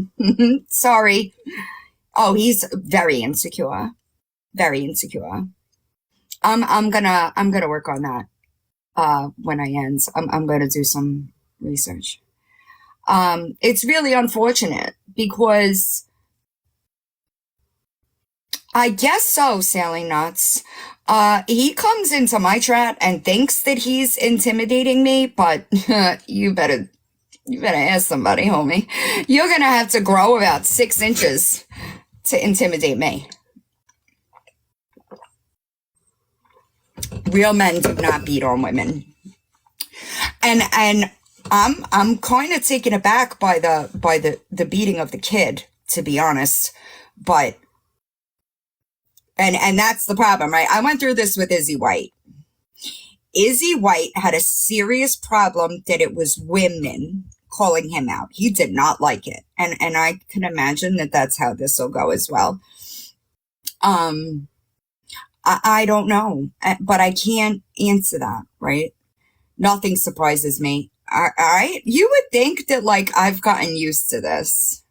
Sorry. Oh, he's very insecure. Very insecure. I'm gonna work on that. when I end. I'm going to do some research. It's really unfortunate because I guess so, Sailing Nuts. He comes into my chat and thinks that he's intimidating me, but you better ask somebody, homie. You're gonna have to grow about 6 inches to intimidate me. Real men do not beat on women. And I'm kind of taken aback by the beating of the kid, to be honest. But and that's the problem, right? I went through this with Izzy White. Izzy White had a serious problem that it was women calling him out. He did not like it. And I can imagine that that's how this will go as well. I don't know, but I can't answer that, right? Nothing surprises me. All right? You would think that, like, I've gotten used to this.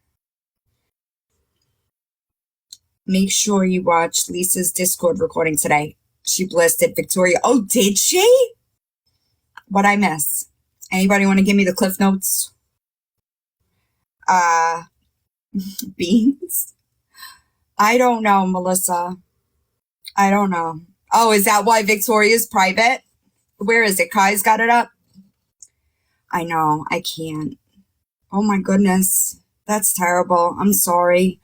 Make sure you watch Lisa's Discord recording today. She blasted Victoria. Oh, did she? What'd I miss? Anybody want to give me the Cliff Notes? Beans? I don't know, Melissa. I don't know. Oh, is that why Victoria's private? Where is it? Kai's got it up? I know. I can't. Oh, my goodness. That's terrible. I'm sorry.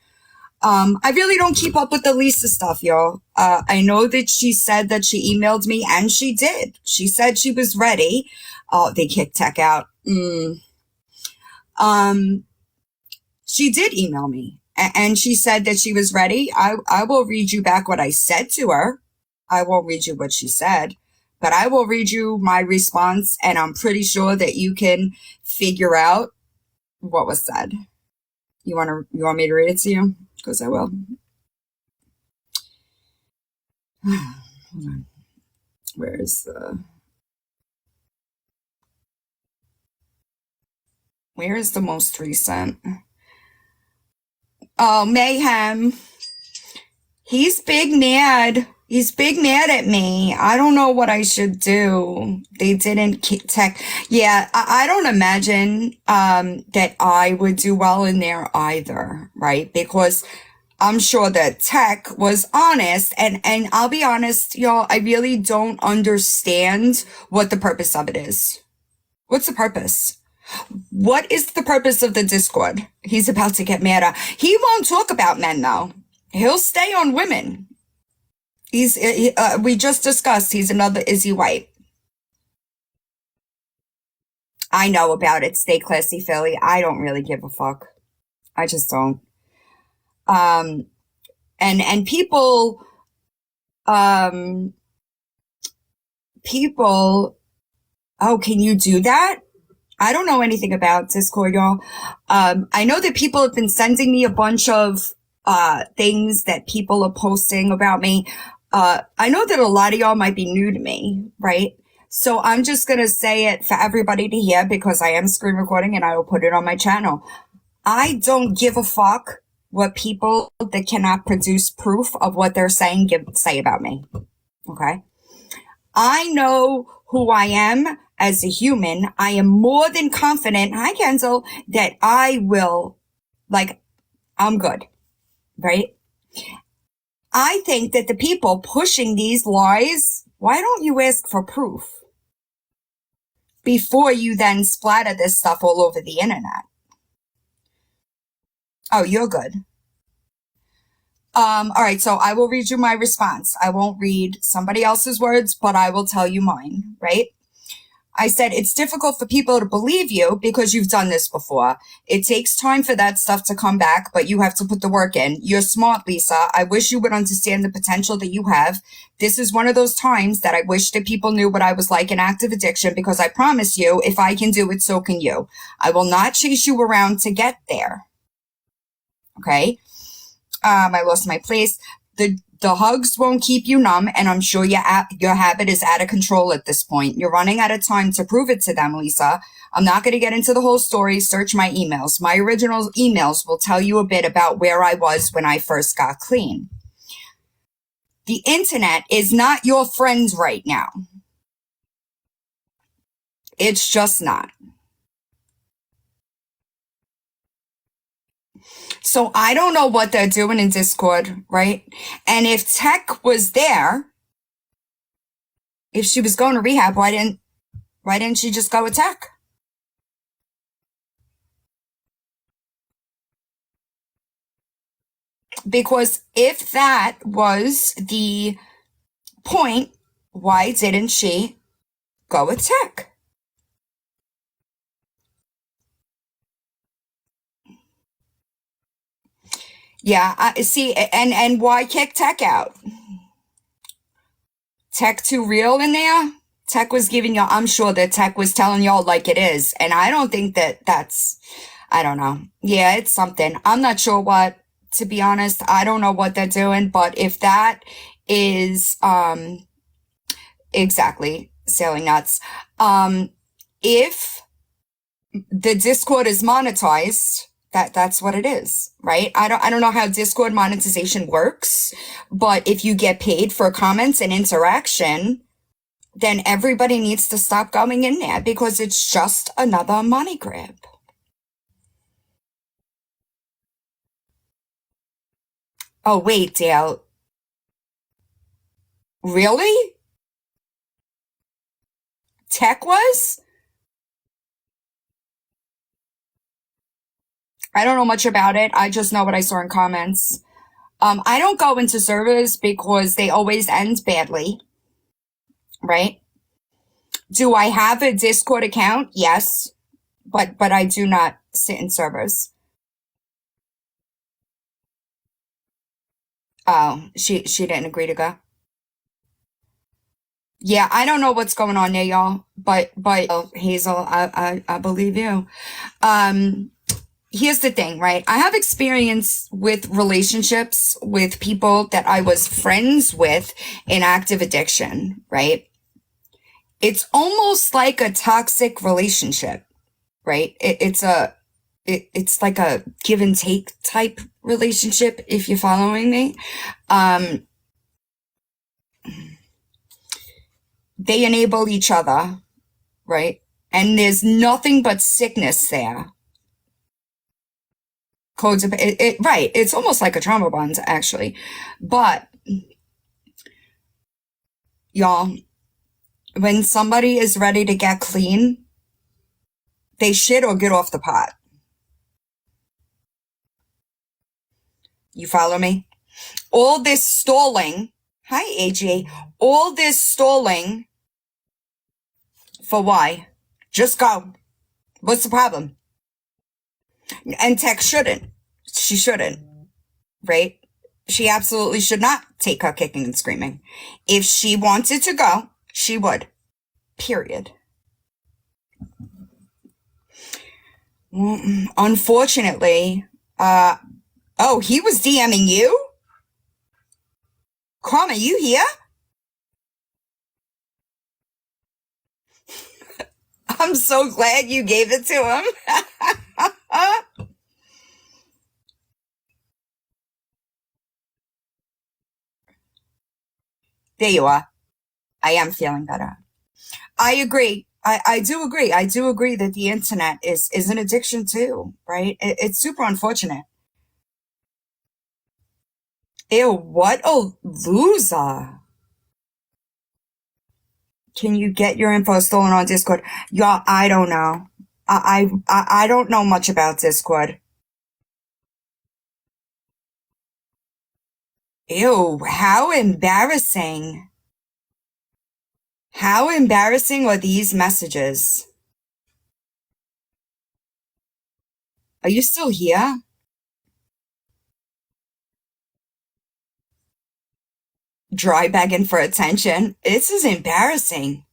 I really don't keep up with the Lisa stuff, y'all. I know that she said that she emailed me, and she did. She said she was ready. Oh, they kicked Tech out. She did email me, and she said that she was ready. I will read you back what I said to her. I won't read you what she said, but I will read you my response, and I'm pretty sure that you can figure out what was said. You want me to read it to you? Because I will. Hold on. Where is the most recent? Oh, Mayhem. He's big mad. He's big mad at me. I don't know what I should do. They didn't tech. Yeah, I don't imagine that I would do well in there either, right? Because I'm sure that Tech was honest, and I'll be honest, y'all, I really don't understand what the purpose of it is. What's the purpose? What is the purpose of the Discord? He's about to get mad at. He won't talk about men, though. He'll stay on women. We just discussed he's another Izzy White. I know about it. Stay classy, Philly. I don't really give a fuck. I just don't. And people, oh, can you do that? I don't know anything about Discord, y'all. I know that people have been sending me a bunch of things that people are posting about me. I know that a lot of y'all might be new to me, right? So I'm just going to say it for everybody to hear because I am screen recording and I will put it on my channel. I don't give a fuck what people that cannot produce proof of what they're saying say about me. Okay? I know who I am as a human. I am more than confident, hi Kenzel, that I will, I'm good, right? I think that the people pushing these lies, why don't you ask for proof before you then splatter this stuff all over the internet? Oh, you're good. All right, so I will read you my response. I won't read somebody else's words, but I will tell you mine, right? I said, it's difficult for people to believe you because you've done this before. It takes time for that stuff to come back, but you have to put the work in. You're smart, Lisa. I wish you would understand the potential that you have. This is one of those times that I wish that people knew what I was like in active addiction, because I promise you, if I can do it, so can you. I will not chase you around to get there. Okay? I lost my place. The hugs won't keep you numb, and I'm sure your habit is out of control at this point. You're running out of time to prove it to them, Lisa. I'm not going to get into the whole story. Search my emails. My original emails will tell you a bit about where I was when I first got clean. The internet is not your friend right now. It's just not. So I don't know what they're doing in Discord, right? And if Tech was there, if she was going to rehab, why didn't she just go with Tech? Because if that was the point, why didn't she go with Tech? Yeah, I see, and why kick Tech out? Tech too real in there? Tech was giving y'all, I'm sure that Tech was telling y'all like it is, and I don't think that that's, I don't know. Yeah, it's something. I'm not sure what, to be honest. I don't know what they're doing, but if that is, exactly, sailing nuts. If the Discord is monetized, that's what it is, right? I don't know how Discord monetization works, but if you get paid for comments and interaction, then everybody needs to stop going in there because it's just another money grab. Oh, wait, Dale. Really? Tech was? I don't know much about it. I just know what I saw in comments. I don't go into servers because they always end badly, right? Do I have a Discord account? Yes, but I do not sit in servers. Oh, she didn't agree to go. Yeah, I don't know what's going on there, y'all. But oh, Hazel, I believe you. Here's the thing, right? I have experience with relationships with people that I was friends with in active addiction, right? It's almost like a toxic relationship, right? It's like a give and take type relationship, if you're following me. They enable each other, right? And there's nothing but sickness there. Right. It's almost like a trauma bond, actually. But, y'all, when somebody is ready to get clean, they shit or get off the pot. You follow me? All this stalling. Hi, AJ. All this stalling. For why? Just go. What's the problem? And Tech shouldn't. She shouldn't. Right? She absolutely should not take her kicking and screaming. If she wanted to go, she would. Period. Unfortunately, oh, he was DMing you? Karma, you here? I'm so glad you gave it to him. There you are. I am feeling better. I agree. I do agree. I do agree that the internet is an addiction too, right? It's super unfortunate. Ew, what a loser. Can you get your info stolen on Discord? Y'all, I don't know. I don't know much about Discord. Ew, how embarrassing. How embarrassing are these messages? Are you still here? Dry begging for attention. This is embarrassing.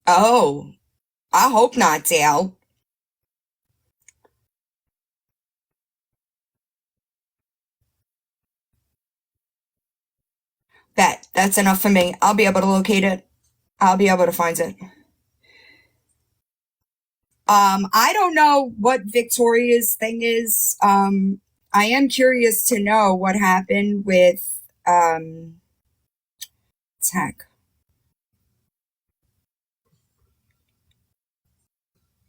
Oh, I hope not, Dale. That's enough for me. I'll be able to locate it. I'll be able to find it. I don't know what Victoria's thing is. I am curious to know what happened with Tech.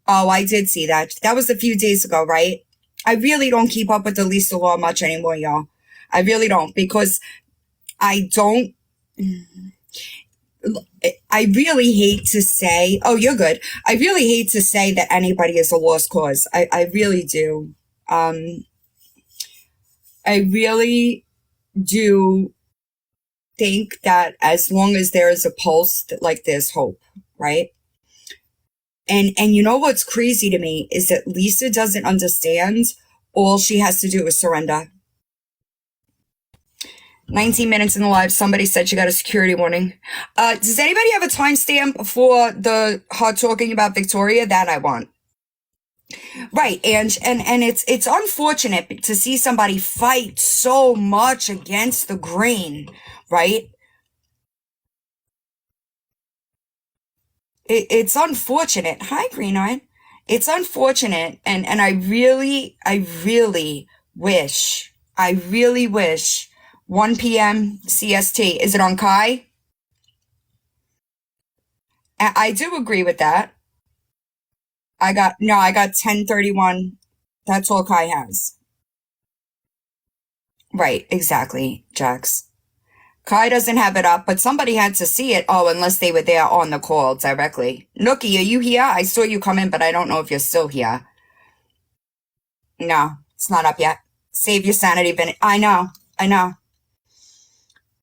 Oh, I did see that. That was a few days ago, right? I really don't keep up with the Lisa Law much anymore, y'all. I really don't, because I don't. I really hate to say, oh, you're good. I really hate to say that anybody is a lost cause. I really do. I really do think that as long as there is a pulse, like there's hope, right? And you know what's crazy to me is that Lisa doesn't understand. All she has to do is surrender. 19 minutes in the live, somebody said she got a security warning. Does anybody have a timestamp for the hard talking about Victoria? That I want. Right, and it's unfortunate to see somebody fight so much against the grain, right? It's unfortunate. Hi, Green Eye. It's unfortunate, and I really wish 1 p.m. CST. Is it on Kai? I do agree with that. I got 10:31. That's all Kai has. Right, exactly, Jax. Kai doesn't have it up, but somebody had to see it. Oh, unless they were there on the call directly. Nookie, are you here? I saw you come in, but I don't know if you're still here. No, it's not up yet. Save your sanity, Vinny. I know.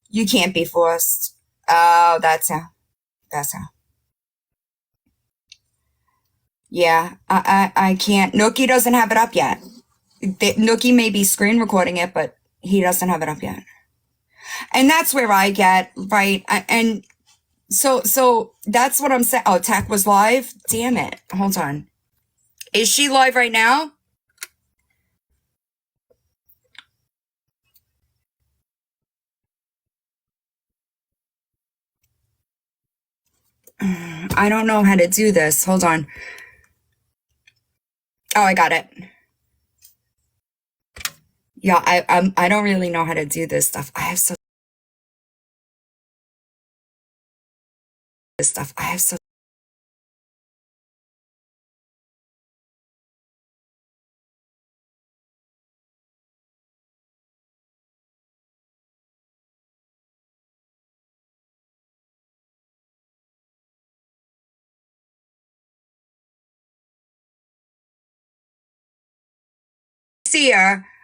You can't be forced. Oh, that's how. Yeah, I can't. Nookie doesn't have it up yet. Nookie may be screen recording it, but he doesn't have it up yet. And that's where I get, right? And so that's what I'm saying. Oh, Tech was live? Damn it. Hold on. Is she live right now? I don't know how to do this. Hold on. Oh, I got it. Yeah, I don't really know how to do this stuff. I have such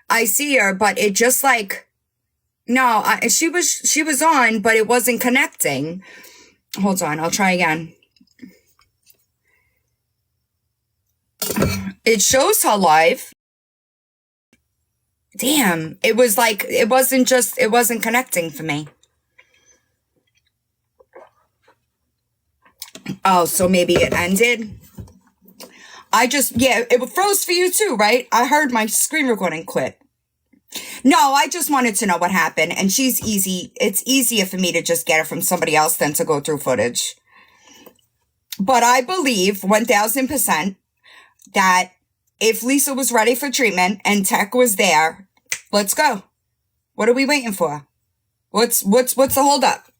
I see her, but it just like, no, she was on, but it wasn't connecting. Hold on, I'll try again. It shows her live. Damn, it was like, it wasn't connecting for me. Oh, so maybe it ended? It froze for you too, right? I heard my screen recording quit. No, I just wanted to know what happened, and she's easy. It's easier for me to just get it from somebody else than to go through footage. But I believe 1000% that if Lisa was ready for treatment and Tech was there, let's go. What are we waiting for? What's the holdup?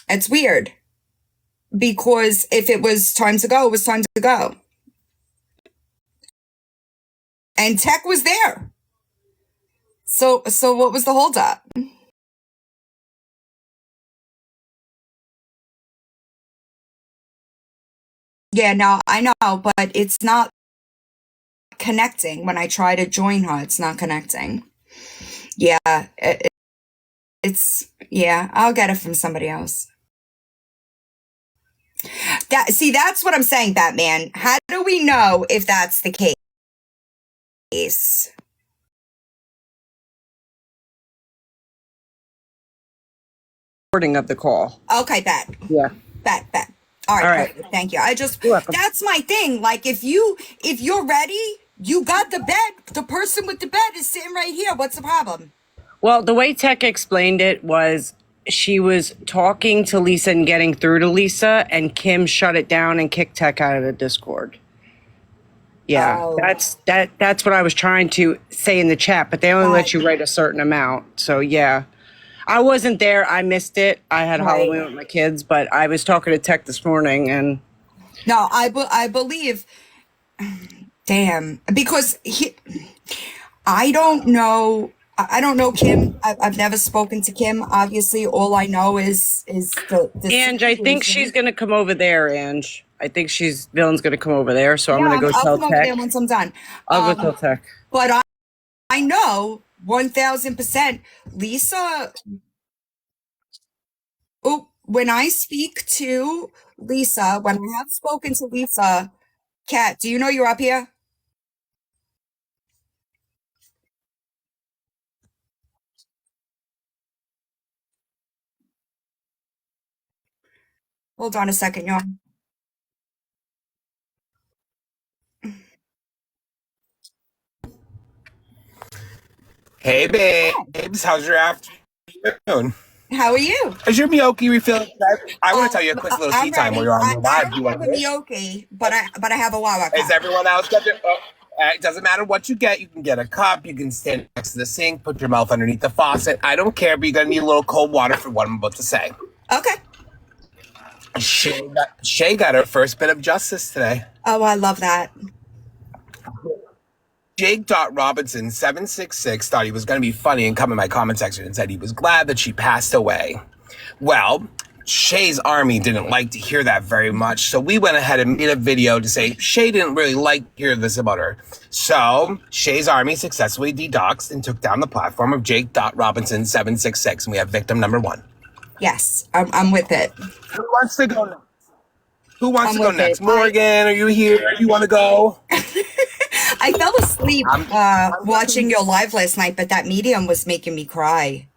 It's weird. Because if it was time to go, it was time to go. And Tech was there. So what was the holdup? Yeah, no, I know, but it's not connecting. When I try to join her, it's not connecting. Yeah, I'll get it from somebody else. That's what I'm saying, Batman. How do we know if that's the case? Recording of the call. Okay, bet. Yeah. Bet. All right. Perfect. Thank you. That's my thing. Like, if you're ready, you got the bed. The person with the bed is sitting right here. What's the problem? Well, the way Tech explained it was she was talking to Lisa and getting through to Lisa, and Kim shut it down and kicked Tech out of the Discord. Yeah, Oh, that's what I was trying to say in the chat, but they only let right, you write a certain amount. So yeah. I wasn't there. I missed it. I had right. Halloween with my kids, but I was talking to Tech this morning and No, I believe, damn, because I don't know. I don't know Kim. I've never spoken to Kim. Obviously, all I know is the Ange, I think she's situation. gonna come over there, Ange. I think Dylan's gonna come over there, so I'm Yeah, gonna go I'll tell come over there Tech. once I'm done. I'll go tell Tech. But I know 1000% Lisa. Oh, when I speak to Lisa, when I have spoken to Lisa, Kat, do you know you're up here? Hold on a second, y'all. Hey babes, how's your afternoon? How are you? Is your Miyoki refilling? I want to tell you a quick little I'm tea time while ready. you're on I, your I live. Do you don't want have to a hear? Miyoki, but I have a Wawa Is cup. everyone else got their? It doesn't matter what you get. You can get a cup. You can stand next to the sink. Put your mouth underneath the faucet. I don't care, but you're gonna need a little cold water for what I'm about to say. Okay. Shay got her first bit of justice today. Oh, I love that. Jake.Robinson766 thought he was going to be funny and come in my comment section and said he was glad that she passed away. Well, Shay's army didn't like to hear that very much, so we went ahead and made a video to say Shay didn't really like to hear this about her. So Shay's army successfully dedoxed and took down the platform of Jake.Robinson766, and we have victim number 1. Yes, I'm with it. Who wants to go next? Who wants I'm to go with it. next? Morgan, are you here? Do you want to go? I fell asleep I'm watching your live last night, but that medium was making me cry.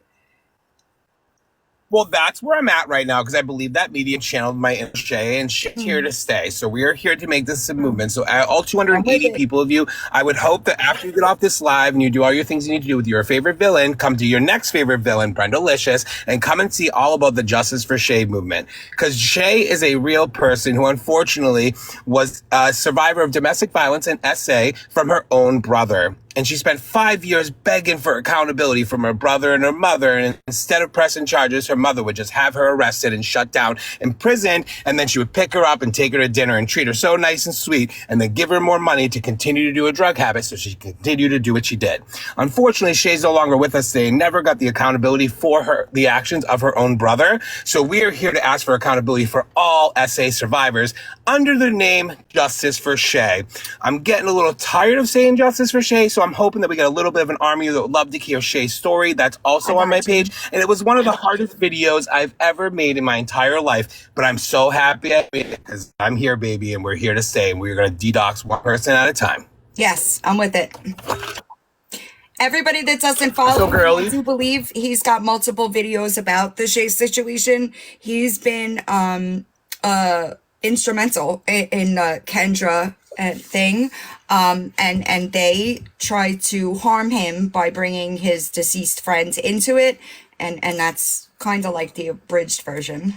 Well, that's where I'm at right now because I believe that media channeled my inner Shay, and Shay's here to stay. So we are here to make this a movement. So all I'm with 280 it. people of you, I would hope that after you get off this live and you do all your things you need to do with your favorite villain, come to your next favorite villain, Brendalicious, and come and see all about the Justice for Shay movement. Because Shay is a real person who unfortunately was a survivor of domestic violence and SA from her own brother. And she spent 5 years begging for accountability from her brother and her mother. And instead of pressing charges, her mother would just have her arrested and shut down in prison. And then she would pick her up and take her to dinner and treat her so nice and sweet and then give her more money to continue to do a drug habit so she could continue to do what she did. Unfortunately, Shay's no longer with us today. Never got the accountability for the actions of her own brother. So we are here to ask for accountability for all SA survivors under the name Justice for Shay. I'm getting a little tired of saying Justice for Shay, so I'm hoping that we get a little bit of an army that would love to hear Shay's story. That's also on my page. And it was one of the hardest videos I've ever made in my entire life. But I'm so happy I made it because I'm here, baby, and we're here to stay. And we're going to dedox one person at a time. Yes, I'm with it. Everybody that doesn't follow So him, girly. I do believe he's got multiple videos about the Shay situation. He's been instrumental in Kendra thing. And they tried to harm him by bringing his deceased friend into it. And that's kind of like the abridged version.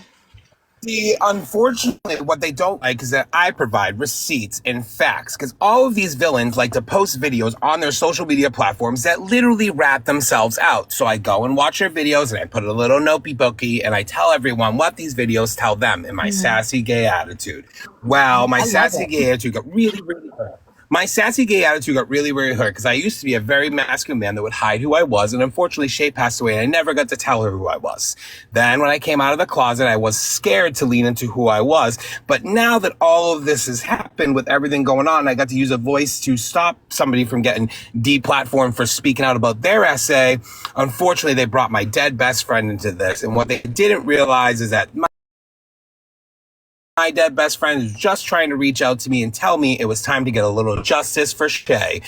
See, unfortunately, what they don't like is that I provide receipts and facts because all of these villains like to post videos on their social media platforms that literally rat themselves out. So I go and watch their videos and I put a little notey bookie and I tell everyone what these videos tell them in my sassy gay attitude. Well, my I love sassy it. gay attitude got really, really hurt. My sassy gay attitude got really, really hurt because I used to be a very masculine man that would hide who I was. And unfortunately, Shay passed away and I never got to tell her who I was. Then when I came out of the closet, I was scared to lean into who I was. But now that all of this has happened with everything going on, I got to use a voice to stop somebody from getting deplatformed for speaking out about their essay. Unfortunately, they brought my dead best friend into this. And what they didn't realize is that my dead best friend is just trying to reach out to me and tell me it was time to get a little justice for Shay.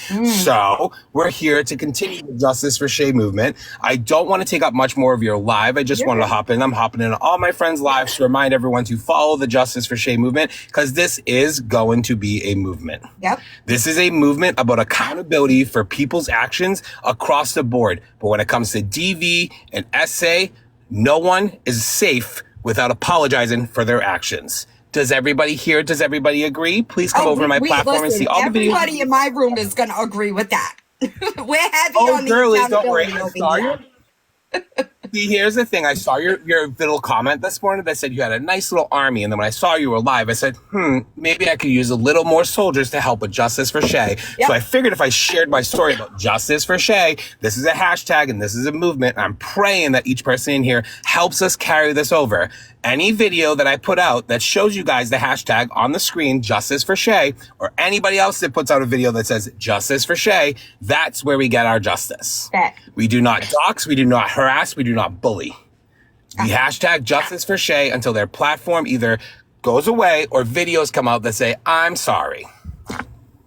So we're here to continue the Justice for Shay movement. I don't want to take up much more of your live. I just wanted to hop in. I'm hopping in all my friends' lives to remind everyone to follow the Justice for Shay movement because this is going to be a movement. Yep. This is a movement about accountability for people's actions across the board. But when it comes to DV and SA, no one is safe without apologizing for their actions. Does everybody here? Does everybody agree? Please come over to my platform and listen, see all the videos. everybody in my room is going to agree with that. We're heavy Oh, on the girlies, don't worry. accountability I over saw here. See, here's the thing. I saw your little comment this morning that said you had a nice little army. And then when I saw you were live, I said, maybe I could use a little more soldiers to help with Justice for Shay. Yep. So I figured if I shared my story about Justice for Shay, this is a hashtag and this is a movement. I'm praying that each person in here helps us carry this over. Any video that I put out that shows you guys the hashtag on the screen, Justice for Shay, or anybody else that puts out a video that says Justice for Shay, that's where we get our justice. Bet. We do not dox, we do not harass, we do not bully. We hashtag Justice for Shay until their platform either goes away or videos come out that say, I'm sorry.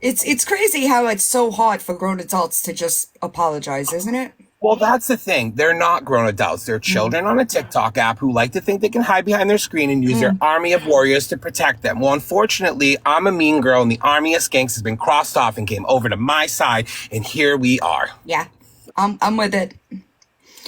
It's crazy how it's so hard for grown adults to just apologize, isn't it? Well, that's the thing. They're not grown adults. They're children on a TikTok app who like to think they can hide behind their screen and use their army of warriors to protect them. Well, unfortunately, I'm a mean girl and the army of skanks has been crossed off and came over to my side. And here we are. Yeah, I'm with it.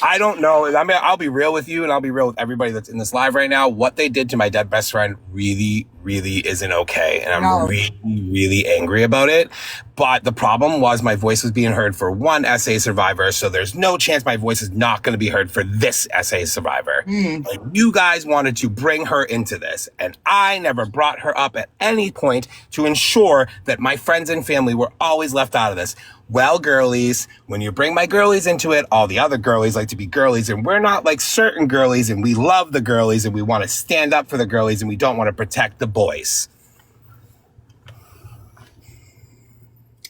I don't know. I mean, I'll be real with you and I'll be real with everybody that's in this live right now. What they did to my dead best friend really, really isn't okay. And I'm really, really angry about it. But the problem was my voice was being heard for one SA survivor. So there's no chance my voice is not going to be heard for this SA survivor. Like, you guys wanted to bring her into this. And I never brought her up at any point to ensure that my friends and family were always left out of this. Well, girlies, when you bring my girlies into it, all the other girlies like to be girlies, and we're not like certain girlies, and we love the girlies, and we want to stand up for the girlies, and we don't want to protect the boys.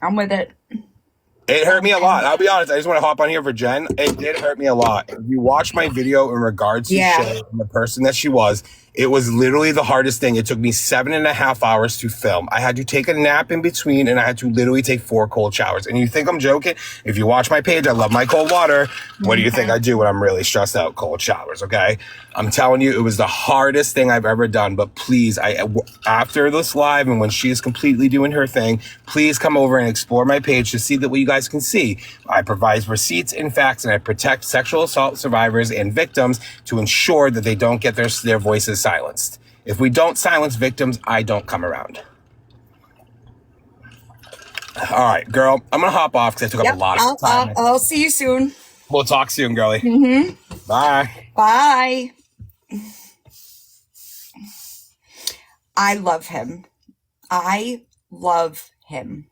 I'm with it. It hurt me a lot. I'll be honest. I just want to hop on here for Jen. It did hurt me a lot. If you watch my video in regards to Shay and the person that she was, it was literally the hardest thing. It took me 7.5 hours to film. I had to take a nap in between and I had to literally take 4 cold showers. And you think I'm joking? If you watch my page, I love my cold water. What do you think I do when I'm really stressed out? Cold showers, okay? I'm telling you, it was the hardest thing I've ever done. But please, after this live and when she is completely doing her thing, please come over and explore my page to see that what you guys can see. I provide receipts and facts, and I protect sexual assault survivors and victims to ensure that they don't get their voices silenced. If we don't silence victims, I don't come around. All right, girl, I'm going to hop off because I took up a lot of time. I'll see you soon. We'll talk soon, girlie. Bye. Bye. I love him. I love him.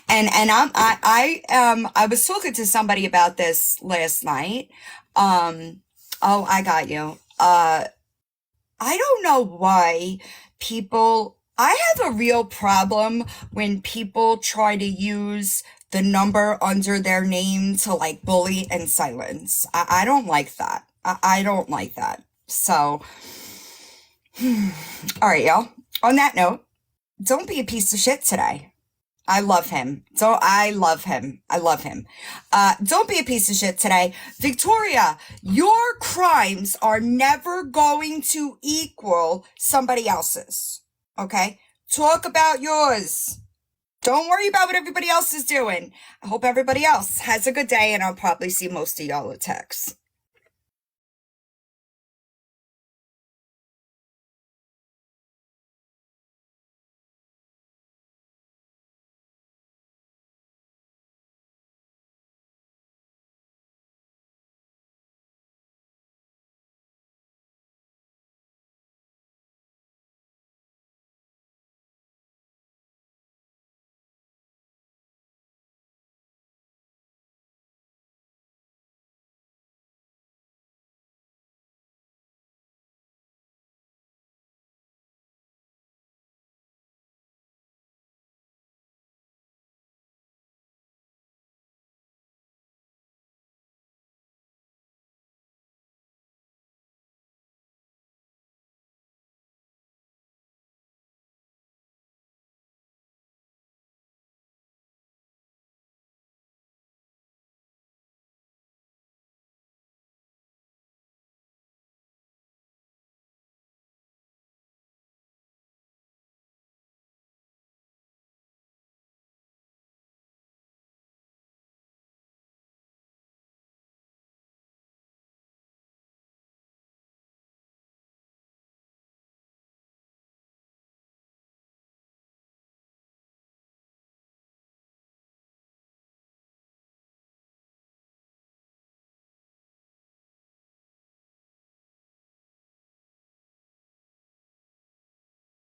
And I was talking to somebody about this last night. I got you. I don't know why I have a real problem when people try to use the number under their name to like bully and silence. I don't like that. I don't like that. So, all right, y'all. On that note, don't be a piece of shit today. I love him. I love him. Don't be a piece of shit today. Victoria, your crimes are never going to equal somebody else's. Okay? Talk about yours. Don't worry about what everybody else is doing. I hope everybody else has a good day, and I'll probably see most of y'all at text.